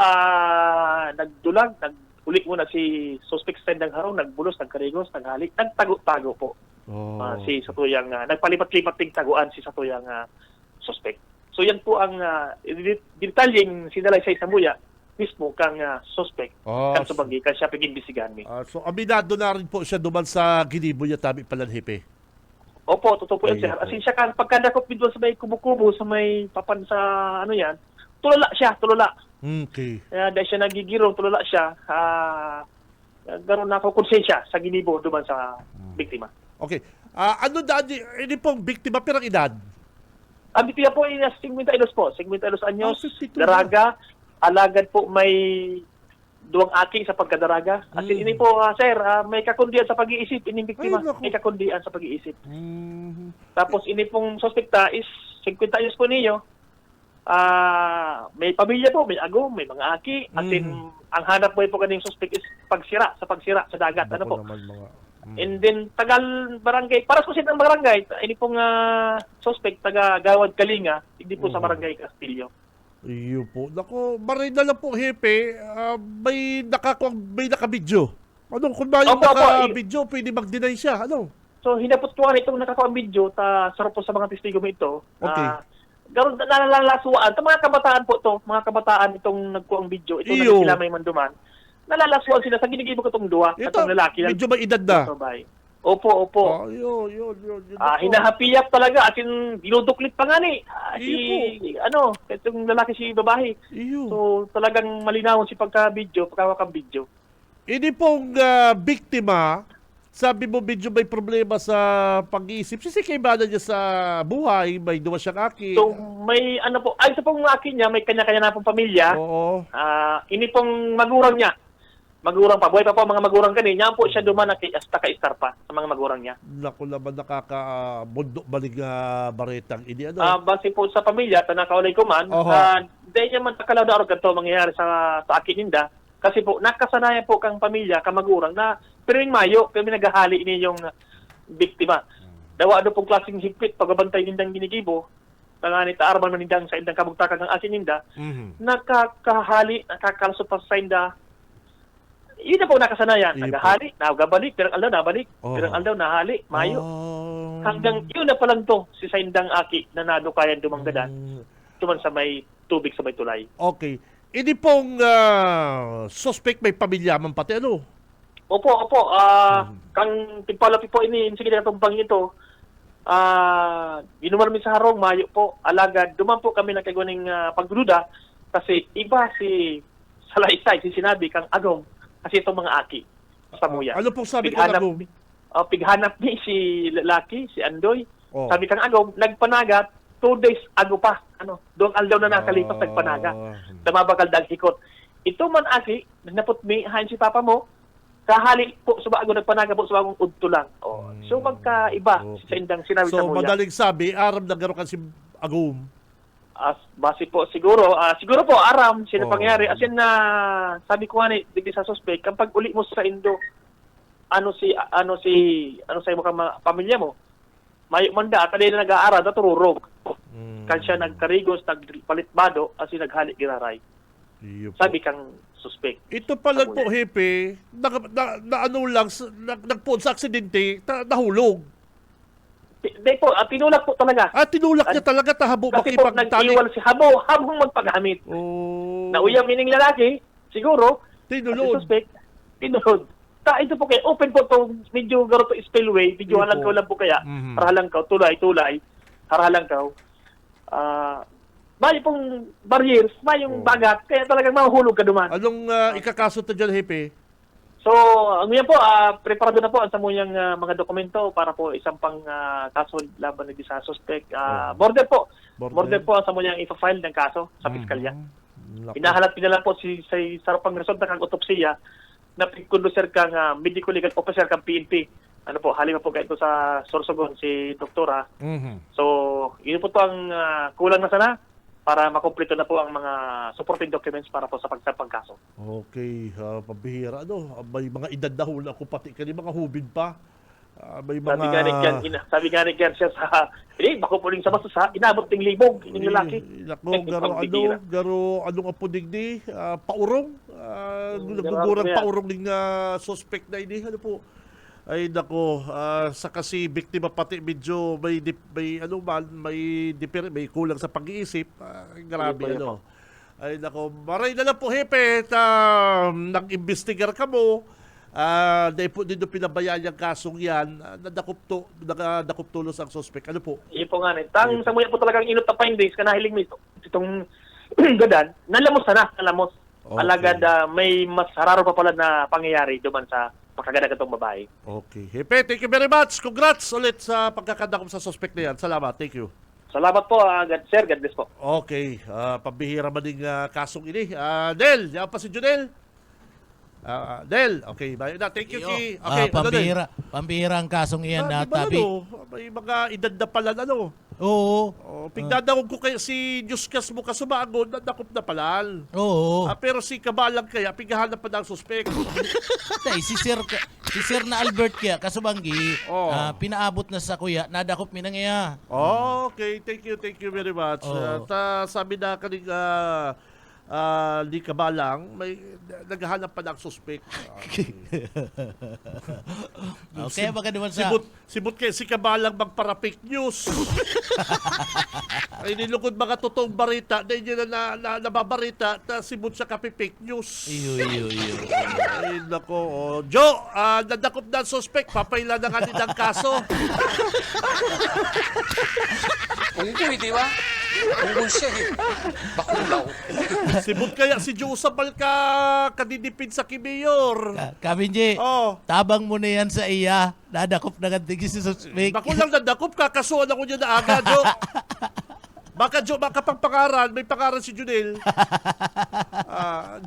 nagdulag, nag-ulik muna si suspect sa tendang harong, nagbulos, nagkarigos, naghalik, nagtago-tago po. Si satuyang, nagpalipat-lipat ting taguan si satuyang suspect. So yan po ang detalyeng sinalaysay sa muya mismo kang suspect kan subanggi kan siya pag-imbestigahan mi. So aminado na rin po siya duman sa ginibo niya tabi palanhipe. Opo, totoo po yan, sir. As in siya kan pagkadakop dito sa may kubo-kubo sa may papan sa ano yan, tulala siya. Okay. Dahil siya nagigiro, tulala siya. Garon na ako konsensya sa ginibo duman sa biktima. Okay. Ano dati, ini pong biktima pirang edad? Ang biktima po ay 52 po, 52 anyos, 52 daraga, alagad po may duwang aking sa pagkadaraga. As in, ini po, sir, may kakundian sa pag-iisip, ining biktima, may kakundian sa pag-iisip. Tapos, ini pong suspekta is 50 anyos po niyo. May pamilya po, may ago, may mga aki. As in, ang hanap buhay po kaning suspect is pagsira sa dagat. Ano po? And then, tagal barangay, para sa ng barangay, ini pong suspect, taga Gawad Kalinga, hindi po sa barangay Castillo. Iyo po. Nako, maray na lang po, hepe. May nakabidyo. Ano, kung ba yung nakabidyo, pwede mag-deny siya. Ano? So, hinapot ko itong nakaka-video, sarap po sa mga testigo mo ito. Okay. Garon nalalasuan. Ito mga kabataan po to, mga kabataan itong nagkuang video, itong nakikilamay manduman. Nalalaswan sila sa ginigibo ko itong duwa, Ito, itong lalaki. medyo may edad na. Opo. Oh, yun. Hinahapiyap talaga at yung dinuduklit pa nga ni. Itong lalaki si babae. Iyo. So talagang malinaw si pagka-video, pagkawakang-video. Ini pong biktima, sabi mo medyo may problema sa pag-iisip. Sisikibana niya sa buhay, may duwa siyang aki. So may ay sa pong akin niya, may kanya-kanya na pong pamilya. Oo. Ini pong magurang niya. Magurang pa, buhay pa po ang mga magurang kani. Niya po siya duman hasta ka-star pa sa mga magurang niya. Naku naman, nakaka-mundo balig baretang ini. Base po sa pamilya, tanakaulay ko man, dahil niya man takalaw na organ ganito mangyayari sa akin ninda. Kasi po, nakasanayan po kang pamilya, kamagurang na, pero yung mayo, kami naghahali ini yung biktima. Dawa ano pong klaseng higpit, pagbabantay nindang ginigibo, tanganit arman man nindang sa indang kabugtakan ng asin ninda, nakakahali, nakakalasot pa sa inda. Yun na po nakasanayan. Naghahali, nagabalik, pirang aldaw nabalik, pirang aldaw nahali, mayo. Hanggang yun na pa lang to, si Saindang Aki na nadukayan dumanggadan, tuman sa may tubig sa may tulay. Okay. Ini pong suspect may pamilya man pati ano? Opo. Kang timpalapi po ini, sige na itong bangin ito, ginuman sa harong, mayo po, alagad, duman po kami nagkagawa ng pagdududa, kasi iba si Salaysay, si sinabi kang agong, kasi itong mga aki sa muya. Ano pong sabi ko na pighanap ni si lalaki, si Andoy. Sabi kang agaw, nagpanagat, 2 days ago pa. Doong aldaw na nakalipas, nagpanaga. Damabakal daghikot. Ito man aki, naputmi, hain si papa mo, kahali po, suba ago nagpanaga po, suba agong udto lang. So magkaiba, sa indang sinabi sa muya. So madaling sabi, aram na garo kan si Agum. Base po siguro po aram sino pangyari asin na sabi ko nga ni digdi sa suspect kapag uli mo sa Indo ano sa imo kang pamilya mo mayo man da at na nag-aaral da tururog kan siya nagkarigos nagpalit bado asin naghali giraray sabi kang suspect. Ito pa lang po hepe nagpuon sa aksidente nahulog. Hindi po, tinulak po talaga. Tinulak niya talaga tahabo kasi po nag-iwal si habong magpaghamit. Nauyang mining lalaki, siguro, tinulod. Suspect, tinulod. Ito po kaya, open po to medyo garo to spillway, medyo halang ka lang po kaya, haralang ka, tulay, haralang ka. May pong barriers, may yung bagat, kaya talagang mahuhulog ka duman. Anong ikakaso to dyan, Hepe? So, ngayon po, preparado na po ang samuyang mga dokumento para po isang pang kaso laban ng sa suspect. Border po ang samuyang ipa-file ng kaso sa piskalya. Inahalat pinala po si sarapang resulta kang otopsiya na pagkunduser kang medical legal officer kang PNP. Halima po kayo sa Sorsogon si doktora. So, yun po ang kulang na sana para makumpleto na po ang mga supporting documents para po sa pagsampang kaso. Okay, pabihira. May mga edad na hula ko pati kani mga hubid pa. May mga... Sabi nga ni Ken siya sa... bako po rin sa basta sa inabot ng libog, ining lalaki. Garo, anong apudig paurong? Nagugurang paurong ng suspect na ini. Ano po? Ay nako, sa kasi biktima pati medyo may kulang sa pag-iisip. Grabe Ay nako, maray na lang po hepe, nag-investigar ka mo. Dahil po din pinabayaan yung kasong yan, nadakop tulos ang suspect. Ano po? Iyon po nga sa muya po talagang inot na findings ka nahiling mo itong gadan, nalamos na. Okay. Alagad may mas hararo pa pala na pangyayari duman sa pagkaganda itong babae. Okay. Hepe, thank you very much. Congrats ulit sa pagkakadakop sa suspect na yan. Salamat. Thank you. Salamat po, sir. God bless po. Okay. Pabihira man din kasong ini. Del, yan pa si Junel. Del, okay. Thank you, Ki. Okay, pambihira ang kasong iyan na tabi. May mga edad na pala Oo. Pigdadawag ko kaya si Diyoskas mo kasumagon, nadakop na pala. Oo. Pero si Kabalang kaya, pighahanap pa ng suspect. si Sir na Albert kaya, kasubanggi, pinaabot na sa kuya, nadakop minang iya. Okay, thank you very much. Sabi na kaning Di Kabalang, may naghahanap pa ng suspect. Okay, baka naman sa... Sibot kay si Kabalang magpara-fake news. Ay nilukod mga totoong barita, na hindi na nababarita, na sibot siya kapi-fake news. Iyo. Ay nako, Joe, nadakop na ang suspect, papailan na nga nilang kaso. Unggoy, di ba? Unggoy siya eh. Bakulaw. Sibot kaya si Joe Sabal kadidipid sa Kimayor. Kabinji, tabang mo na yan sa iya. Nadakop na gantig si suspect. Bako lang nadakop, kakasuhan ako niya na aga, Joe. Baka Joe, baka pang pangaran, may pangaran si Junel.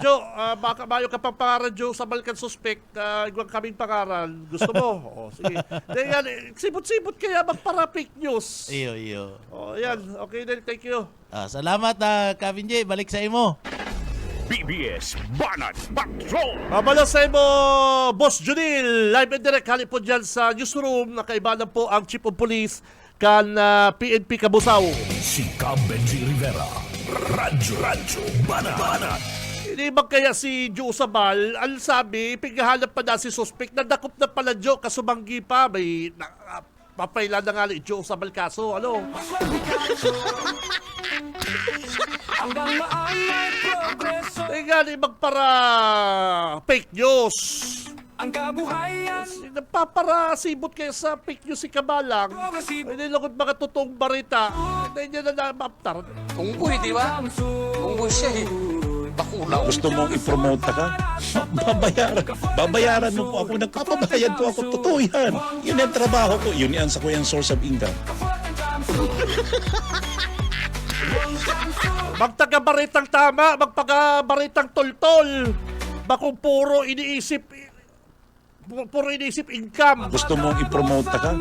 Joe, baka mayo ka pang pangaran, Joe, sa Balkan suspect, igwang kaming pangaran. Gusto mo? Sige. Yan, sibot-sibot kaya magpara fake news. Iyo. Yan, okay then, thank you. Salamat, Kabinji. Balik sa imo. BBS Banat Patrol. Mabala sa mo, Boss Junil, live and direct, hali po dyan sa newsroom, nakaibanan po ang Chief of Police kan PNP Kabusaw. Si Cab Benji Rivera. Radyo Banat. Hindi ba kaya si Joe Sabal, ang sabi, pighahanap pa na si suspect, nadakop na pala Joe, kasumanggi pa, may papailan na nga ni Joe Sabal kaso, ano? Tingnan, magpara fake news. Ang kabuhayan. Napaparasibot kayo sa fake news si Kabalang. Ay nilakot mga totoong barita. Hindi niya na namaptar. Unggoy, di ba? Unggoy siya eh. Bakulaw. Gusto mong i-promote ka? Babayaran mo po ako. Nagpapabayad po ako. Totoo yan. Yun ang trabaho ko. Yun yan sa kuyang source of income. Magtaga-baritang tama, magpagabaritang toltol. Bakong puro iniisip income. Gusto mong i-promote ka?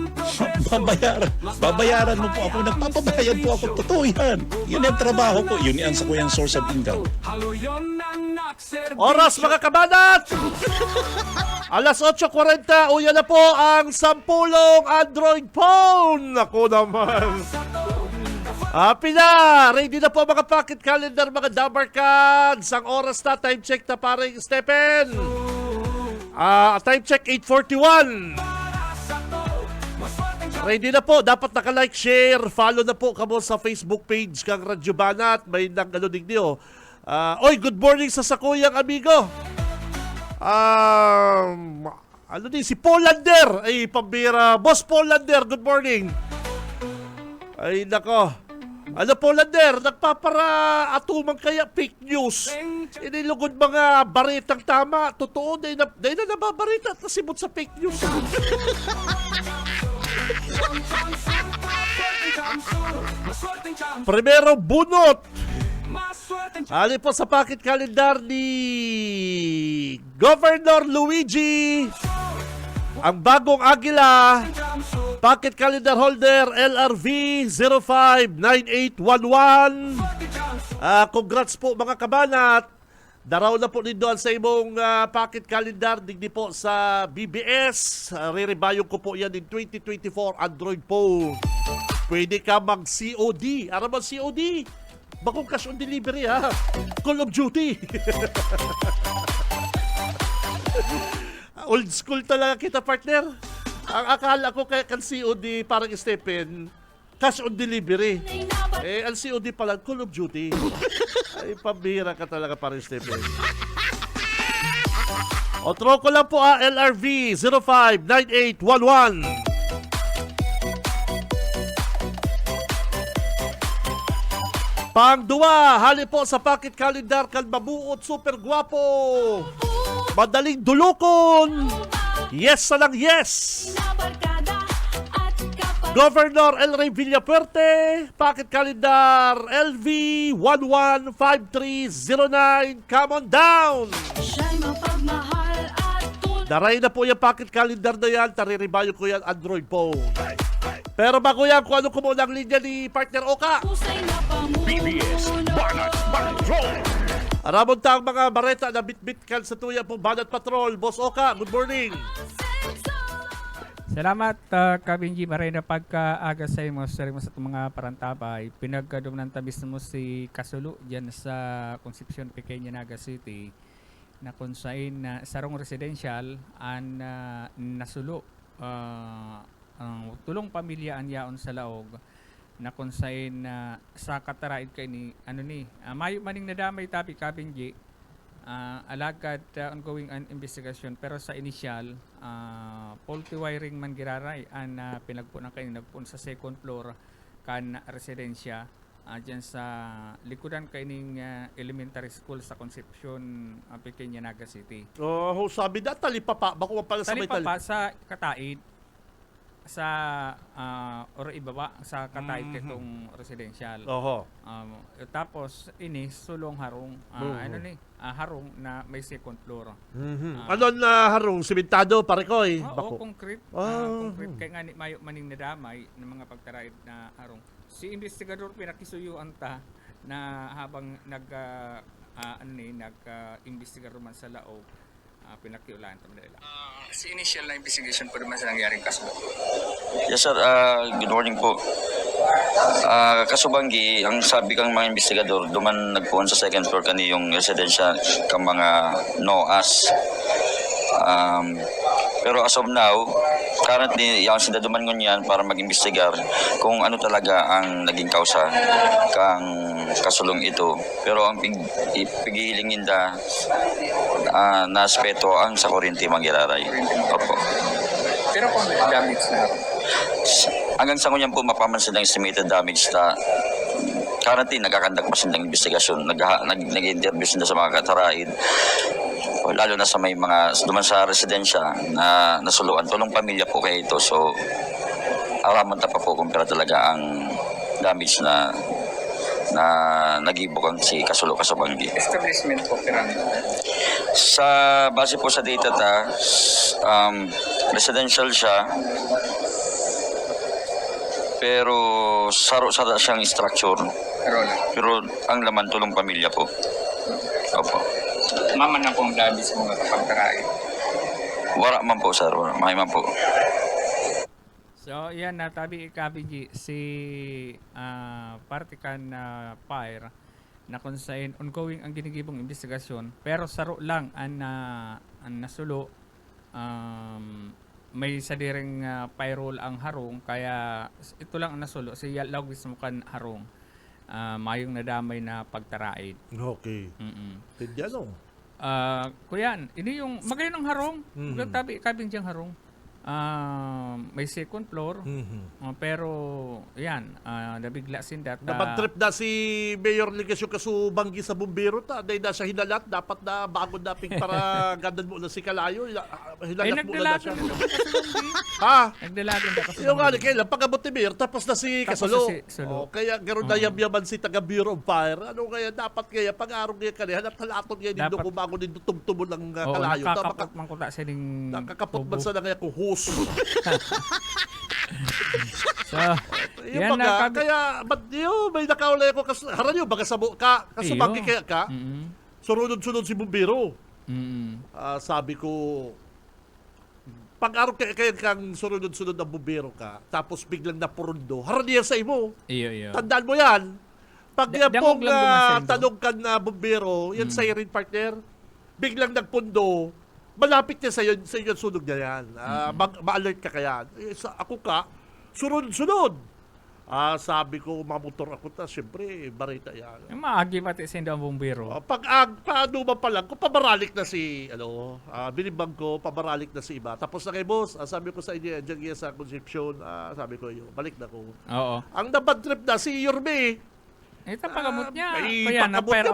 Babayaran mo po ako. Nagpapabayad po ako. Totoo yan. Yun ang trabaho ko. Yun yan sa kuyang source of income. Oras mga kabanat! Alas 8:40, uya na po ang 10 Android phone. Ako naman. Happy na! Ready na po mga pocket calendar, mga dumber cards. Ang oras na, time check na paring Stephen. Time check 8:41. Ready na po. Dapat naka-like, share, follow na po kamo sa Facebook page kang Radyo Banat. May nang dig niyo. Oy, good morning sa sakuyang amigo. Si Polander. Ay, pambira. Boss Polander, good morning. Ay, nako. Polander, nagpapara atumang kaya fake news. Inilugod mga baritang tama. Totoo, dahil na nababarita at nasibot sa fake news. Primero, bunot. Ali po sa pocket calendar ni Governor Luigi. Ang bagong Agila. Pocket calendar holder LRV 059811. Congrats po mga kabanat. Daraw na po nindoan sa imong pocket calendar. Digdi po sa BBS. Re-rebayong ko po yan in 2024 Android phone. Pwede ka mag-COD. Ano ba COD? Bakong cash on delivery ha. Call of Duty. Old school talaga kita, partner. Ang akala ko kaya kan COD parang Stephen, cash on delivery. Ang COD pala, Call of Duty. Ay, pambira ka talaga parang Stephen. O, throw ko lang po LRV 059811. Pang-2, hali po sa pocket calendar kan mabuot, super guwapo. Madaling dulukon. Yes na lang, yes! Governor El Rey Villapuerte, pocket calendar LV 115309, come on down! Daray na po yung pocket calendar na yan, tariribayo ko yan Android phone. Pero bago yan, kung ano ko muna ang linya ni partner Oka. BBS Banat Patrol. Aramon tang mga bareta na bit-bit kan sa tuya pong Banat Patrol. Boss Oka, good morning. Salamat, Kabinji Maray na pagkaaga sa imo sa mga parantabay. Pinagkadum ng tabis mo si Kasulo dyan sa Concepcion Pequeña, Naga City na kung saan sarong residential an nasulo ang tulong pamilya an yaon sa laog na kung saan sa kataraid kay ni mayo maning nadamay tapi Kabinji alagad ongoing an investigation pero sa initial faulty wiring man giraray an pinagpunan kay nagpun sa second floor kan residensya diyan sa likudan kay ning elementary school sa Concepcion Pequeña, Naga City. Oh, sabi na talipapa bako pala sa may talipapa sa kataid sa or ibaba sa kataid kitong residential. Oho. Tapos ini sulong harong harong na may second floor. Ano na harong simentado pare ko eh. Oo, concrete. Concrete kay nga ni mayo maning nadamay ng mga pagtaraid na harong. Si investigador pinakisuyuan ta na habang nag-investigador man sa laog pinakiulan ta nila. Si initial na investigation po naman sa nangyaring kaso. Yes sir, good morning po. Kasubanggi, ang sabi kang mga investigador, duman nagpuan sa second floor kani yung residensya kang mga NOAS. Pero as of now, currently, yung sindaduman ngunyan para mag-investigar kung ano talaga ang naging kausa kang kasulong ito. Pero ang pigilingin na aspeto ang sa kuryente manggiraray. Opo. Pero kung damage na hanggang sa ngunyan po mapaman silang estimated damage na currently nagkakandak pa silang investigasyon, nag-interview sila sa mga kataraid, lalo na sa may mga duman sa residensya na nasuluan. Tulong pamilya po kayo ito. So, araman pa po kung pera talaga ang damage na nag-ibukang si Kasulo Kasubanggi. establishment po pirang. Sa base po sa data residential siya, pero saro-saro siyang structure. Pero ang laman tulong pamilya po. Opo. Mama na pong damage mga kapagtaraid. Wala man po sir, may man po. So, yan natabi Kabinji si Partikan Fire na kung saan ongoing ang ginigibong investigasyon pero saro lang ang nasulo. May sadiring payroll ang harong kaya ito lang ang nasulo si Lawis Mukan harong. Mayong nadamay na pagtaraid. Okay. Tidyano. Kuyan, ini yung magayon ng harong. Tabi Kabinji ang harong. May second floor pero yan nabigla sindat Napag-trip na si Mayor Ligasyo Kasubanggi sa bumbero ta dahil na siya hinalat dapat na bago daping para gandan mo na si Kalayo hinalat mo na siya ha? Nagdalagan na kasi yung nga kailan pag-abot ni Mayor tapos na si Kasulo kaya gano'n na yam-yaman si taga Bureau of Fire ano kaya dapat kaya pag-arong kaya kanina halat-halaton kaya dito kung bago dito tumtumo ng Kalayo nakakapot man ko ta sa ning nakakapot man sa na kaya kung host so, yan baga, kaya ba't yun, may nakaulay ko haran yun, baga sabo ka kasubanggi kaya ka sunod-sunod si bumbero sabi ko pag-araw kaya kang sunod-sunod na bumbero ka tapos biglang napurundo haran yan sa imo tandaan mo yan pag yan pong tanong ka na bumbero yan sa rin partner biglang nagpundo malapit niya sa iyo sunog niya yan. Ma-alert ka kaya. Ako ka, sunod-sunod. Sabi ko, mamotor ako siyempre, barita yan. Maagi pati sa hindi ang bumbero. Paano ba pa lang, kung pabaralik na si, binibang ko, pabaralik na si iba. Tapos na kay boss, sabi ko sa inyo, dyan sa Concepcion, sabi ko, balik na ko. Oo. Ang nabad trip na si Yorme, ito pagamot niya. Kaya na-pair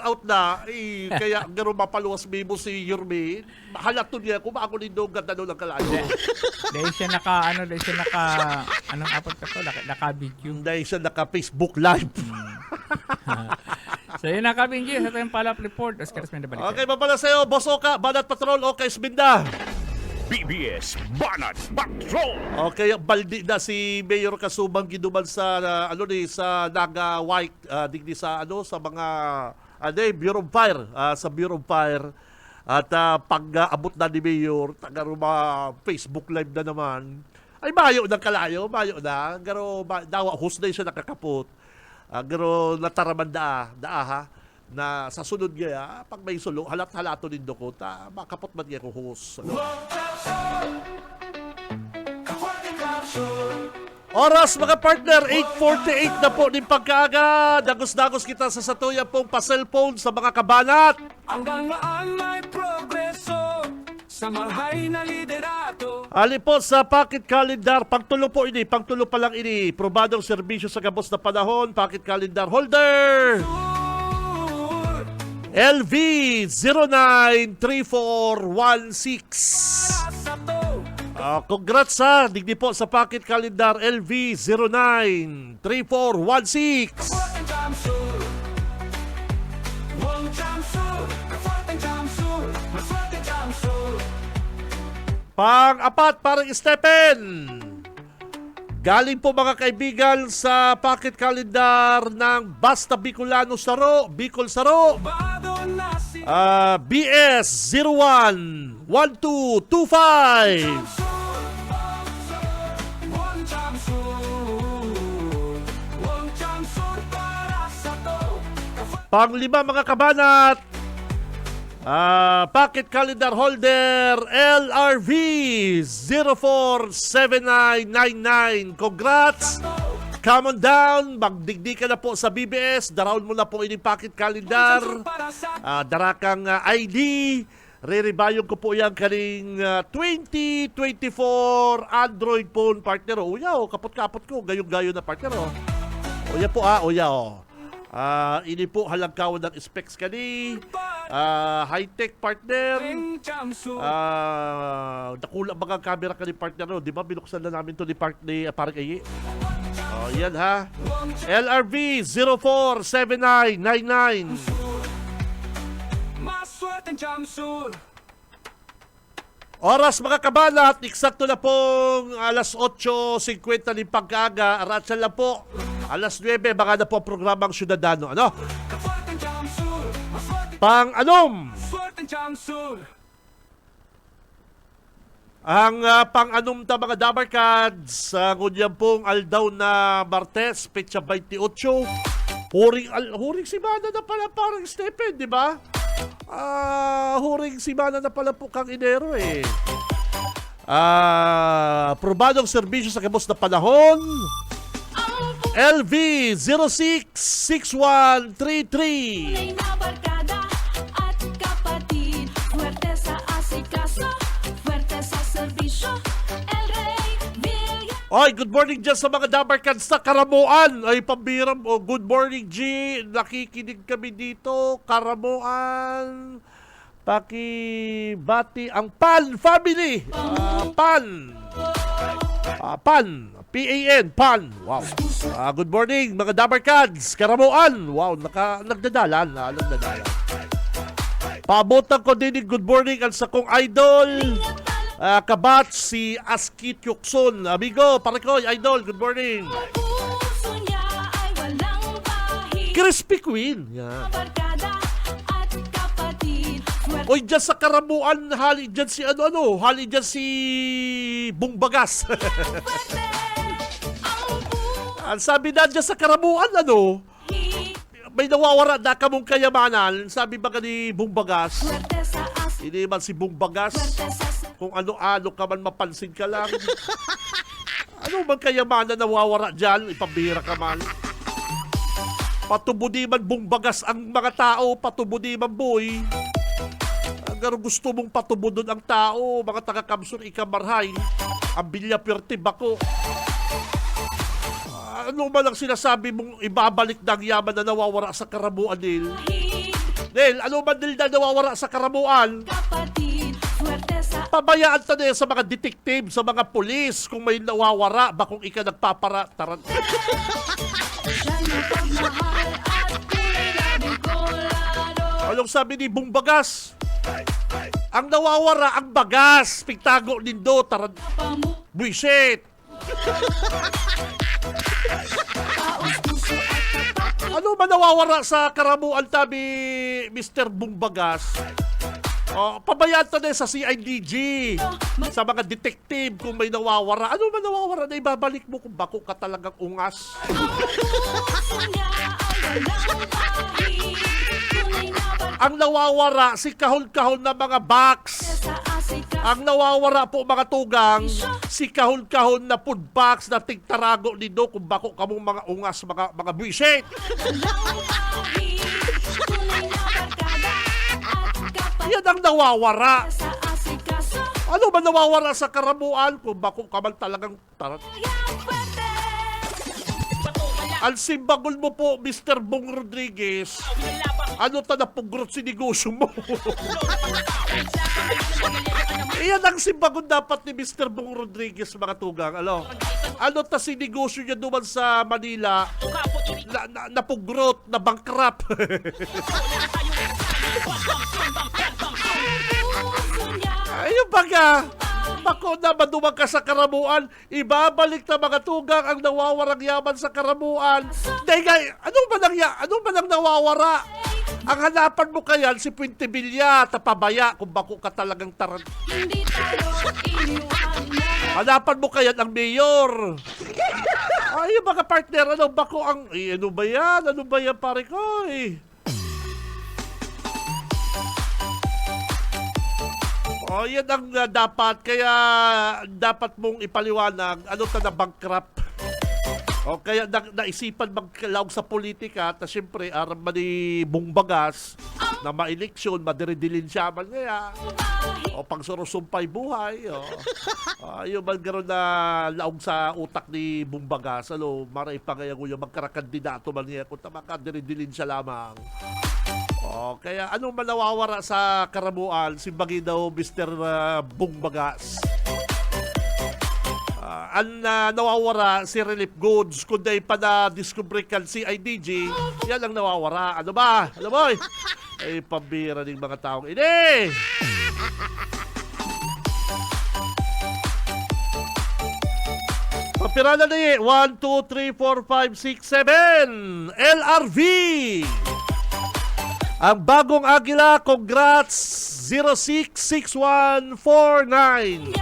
out na. Kaya gano'n mapaluwas mo si Yorme. Halato niya kung ako ni Dong ganda ng Kalayo. Dahil siya anong apot ka to? Naka-video. Dahil siya naka-Facebook Live. So yun na Kabinji, sa tayong follow-up report. Oscar Esminda balik. Okay, mapala sa'yo, Boss Oka, Banat Patrol, okay, Esminda. BBS Banat Patrol. Okay, baldi na si Mayor Kasubanggi duman sa sa Naga White digdi sa sa mga Bureau of Fire sa Bureau of Fire At pag abot na ni Mayor, Facebook Live na naman, ay mayo ng kalayo, mayo na. Pero dawa, husday siya nakakapot. Pero nataraman ha, na sa sunod gaya, pag may sulo, halat-halato din ko, makapot man gaya ko hus. Ano? Oras mga partner, 8:48 na po din pagkaaga. Dagos-dagos kita sa satuya pong pa-cellphone sa mga kabanat. Hanggang maan may progreso sa mahay na liderato. Ali po sa pocket calendar, pangtulo po ini, pangtulo pa lang ini. Probadong serbisyo sa gabos na panahon, pocket calendar holder. LV 093416. Congrats ha, digdi po sa pocket calendar LV 093416. Pang-apat, parang Stephen. Galing po mga kaibigan sa pocket calendar ng Basta Bicolano Saro, Bicol Saro. BS 011225. Panglima mga kabanat, pocket calendar holder LRV 047999. Congrats! Come on down, magdigdi ka na po sa BBS, darawin mo na po ini pocket calendar, darakang ID, re-rebayong ko po yan kaning 2024 Android phone partner. Uya, kapot-kapot ko, gayong-gayo na partner. Uya po uya ini po halagkawan ng specs kani, high-tech partner, nakula mga camera kani partner, di ba binuksan na namin to ni parang ayi. Yan ha, LRV 047999. Oras mga kabanat, eksakto na pong alas 8:50 ng pagkaaga, aratsyan lang po. Alas 9, baka na po ang programang Syudadano. Ano? Pang-anom! Ang pang-anom ta mga Dabarkads, ngunyan pong aldaw na Martes, petsa 28. Huring simana na pala parang Stephen, di ba? Huring simana na pala po kang Enero eh. Probadong serbisyo sa gabos na panahon. LV 066133. Oy, good morning dyan sa mga Dabarkads sa Karamuan. Ay, pambiram. Good morning, G. Nakikinig kami dito. Karamuan. Pakibati ang Pan family. Pan. Pan. Pan. Wow. Good morning, mga Dabarkads. Karamuan. Wow, nagdadalan. Paabotan ko din good morning ang sa kong idol. Kabat si Aski Tyukson. Amigo, Parikoy, idol, good morning. Crispy Queen. Yan. Oy, dyan sa Karamuan, hali dyan si hali dyan si Bungbagas. Ang sabi na dyan sa Karamuan, may nawawara na kamong kayamanan. Sabi ba ka ni Bungbagas? Hindi man si Bungbagas. Kung ano-ano ka man, mapansin ka lang. Ano man kayamanan nawawara dyan, ipambira ka man. Patubudi man Bungbagas ang mga tao, patubudi man boy. Agar gusto mong patubudon ang tao, mga taga-Kamsun ikamarhay, ang bilyapirtib ako. Ano man ang sinasabi mong ibabalik ng yaman na nawawara sa Karamuan, Nil? Nil, ano man nil na nawawara sa Karamuan? Pabayaan ta na sa mga detective, sa mga polis, kung may nawawara, ba kung ika nagpapara, taran. Anong sabi ni Bungbagas? Ang nawawara, ang bagas, pigtago nindo, taran. Buisit! Ano man nawawara sa Karamuan tabi, Mr. Bungbagas? Oh, pabayaan to na sa CIDG. Sa mga detective kung may nawawara. Ano man nawawara na ibabalik mo kung bako ka talagang ungas. Ang nawawara, si kahon-kahon na mga box. Ang nawawara po mga tugang, si kahon-kahon na food box na tigtarago nido kung bako kamong mga ungas, mga buwisit. Yan ang nawawara. Ano ba nawawara sa karamuan kung bako ka man talagang tarat? Ang simbagol mo po, Mr. Bong Rodriguez, ano ta na pugrot si negosyo mo? Iyan ang simbagol dapat ni Mr. Bong Rodriguez, mga tugang. Ano ta si negosyo niya duman sa Manila na pugrot, na bankrupt. Ayun baga, bako na madumag ka sa karamuan, ibabalik na mga tugang ang nawawarang yaman sa karamuan. Dahil ano ba nang nawawara? Ang hanapan mo kayan si Puente Villa, tapabaya kung bako ka talagang tarat. Hanapan mo kayan ang mayor. Ay, mga partner, bako ang, ano ba yan pare ko Oh, yan ang dapat. Kaya dapat mong ipaliwanag ano ta na bankrupt. O kaya naisipan magkalaog sa politika at siyempre aram man ni Bungbagas na ma-eleksyon, madiridilin siya man kaya. O pang surusumpay buhay. Yung man gano'n na laog sa utak ni Bungbagas. Maray pa kaya yung magkarakandidato man niya kung makadiridilin siya lamang. Kaya anong manawawara sa karamuan, simbagi daw Mr. Bungbagas. Ang nawawara si relief goods, kundi pa na discovery kan CIDG, yan ang nawawara. Ano ba? Ano boy? Ay, pambira ng mga taong ini! Papirala na 1, 2, 3, 4, 5, 6, 7 LRV! Ang bagong Agila, congrats! 066149.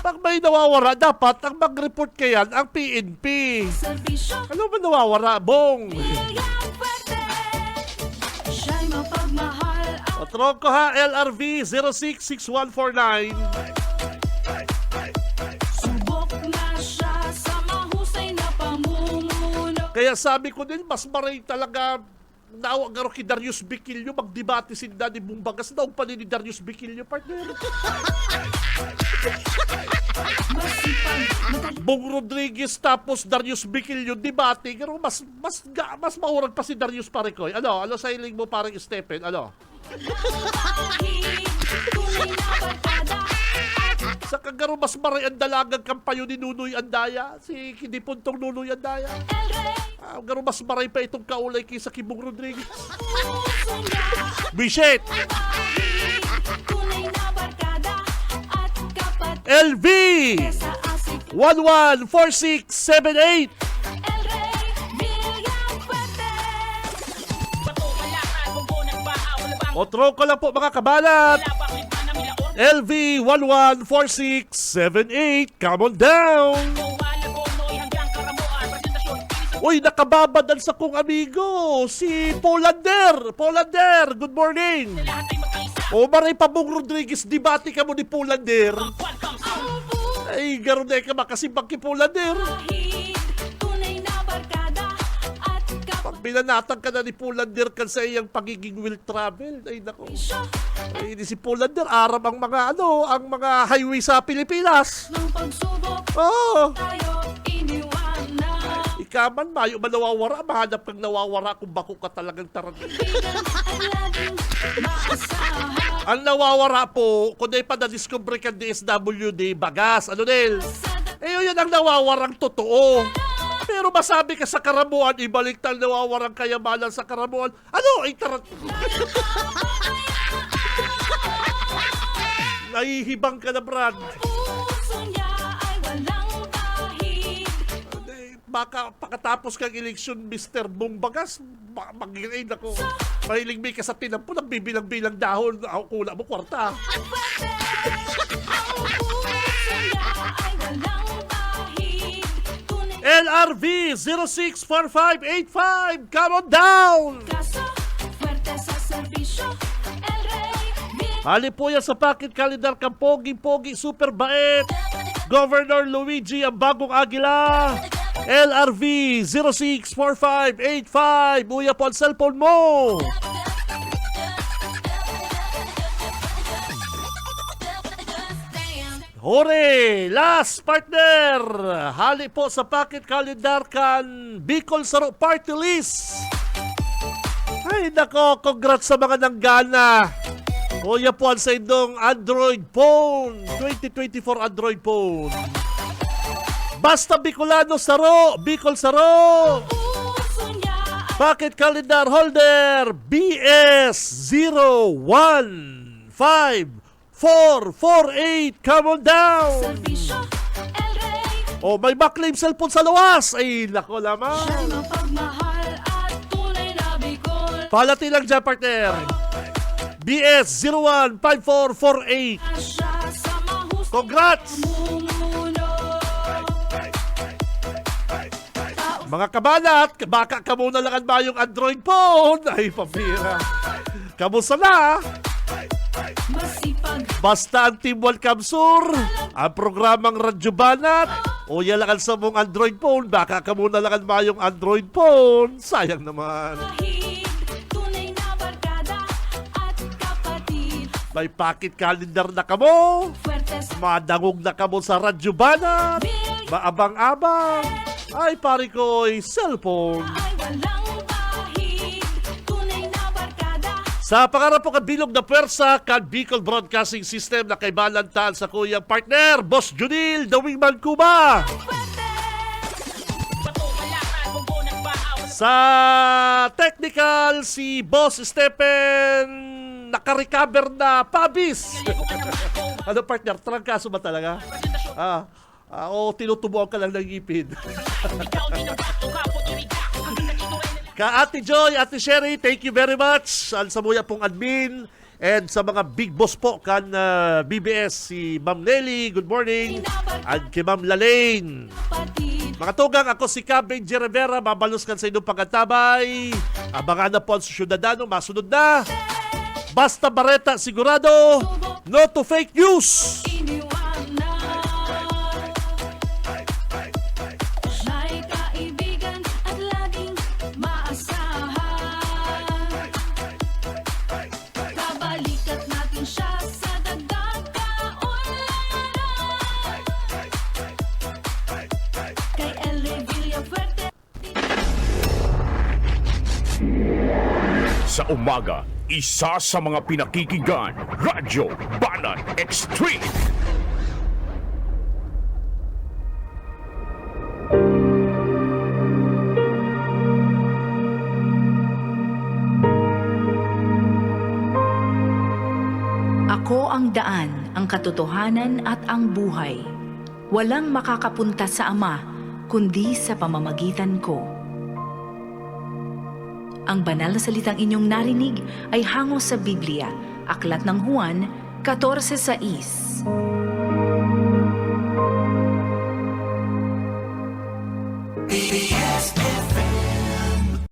Pag may nawawara, dapat ang mag-report kayan ang PNP. Ano ba nawawara, Bong? Otro ko ha, LRV 066149. Kaya sabi ko din, mas maray talaga naawa garo ki Darius Biquillo magdebate si Danny Bungbagas daw pa ni Darius Biquillo, partner. Bong Rodriguez tapos Darius Biquillo debate, pero mas maurag pa si Darius Parekoy. Ano sa hiling mo parang Stephen? Sa kagaro mas maray ang dalagang kampayo ni Nunoy Andaya, si Kidipuntong Nunoy Andaya. Garo mas maray pa itong kaulay kaysa kay Bong Rodriguez. Bisit! LV 114678. Otro ko lang po mga kabalat. LV 114678. Come on down. Uy, nakababadan sa kong amigo, si Polander. Polander, good morning. Maray pa Bong Rodriguez, debate ka mo ni Polander. Ay, garo na ka makasimbang ki Polander. Pag binanatang ka na ni Polander kan sa iyang pagiging will travel, ay nako. Ay, si Polander, aram ang mga ang mga highway sa Pilipinas. Ikaman, mayo man nawawara, mahanap kang nawawara kung bako ka talagang tarat. Ang nawawara po, kung di pa na-discover ka DSWD, bagas, Nel? Yun ang nawawarang totoo. Pero masabi ka sa karamuan, ibalik tal nawawarang kayamanan sa karamuan. Ay tarat. Nahihibang ka na, Brad. baka pagkatapos kang eleksyon, Mr. Bumbagas, mag-grade ako. Mahiling may kasapinan po, nagbibilang-bilang dahon, ako kula mo kwarta. LRV 064585, come on down! Hali po yan sa packet calendar kang pogi-pogi, super bait. Governor Luigi ang bagong agila. LRV 064585. Uya po ang cellphone mo. Hore! Last partner! Hali po sa packet calendar kan Bicol Saro Party List. Ay nako, congrats sa mga nanggana. Kuya po ang sa indong Android phone. 2024 Android phone. Basta Bicolano Saro. Bicol Saro. Packet calendar holder BS 015448. Come on down. Oh, may backclaim cellphone sa luwas. Ay, nako lamang. Palati lang dyan, partner. BS 015448. Congrats! Mga kabanat, baka ka muna lang ba yung Android phone? Ay, pabira. Kamusta na? Basta ang Team Welcome Sur, ang programang Radyo Banat, o yalangan sa mong Android phone, baka ka muna lang ba yung Android phone? Sayang naman. May packet calendar na kamo. Madangog na kamo sa Radyo Banat. Maabang-abang. Ay, pare ko'y cellphone. Sa pangarap po kabilog na pwersa kan Bicol Broadcasting System na kay balantaan sa kuyang partner, Boss Junil, The Wingman Cuba. Sa technical, si Boss Stephen naka-recover na pabis. Ano partner, trangkaso ba talaga? O tinutubuan ka lang ng ngipin. Ka Ate Joy, Ate Sherry, thank you very much. Sa muya pong admin and sa mga big boss po kan BBS, si Ma'am Nelly, good morning. At kay Ma'am Lalaine. Mga tugang, ako si Caben Rivera, mabalos kan sa inyong pagkatabay. Abangan na po ang Ciudadano, masunod na. Basta Bareta, sigurado, no to fake news. Sa umaga, isa sa mga pinakikinggan, Radyo Banat Extreme. Ako ang daan, ang katotohanan at ang buhay. Walang makakapunta sa Ama, kundi sa pamamagitan ko. Ang banal na salitang inyong narinig ay hango sa Biblia, Aklat ng Juan 14:6. BBS FM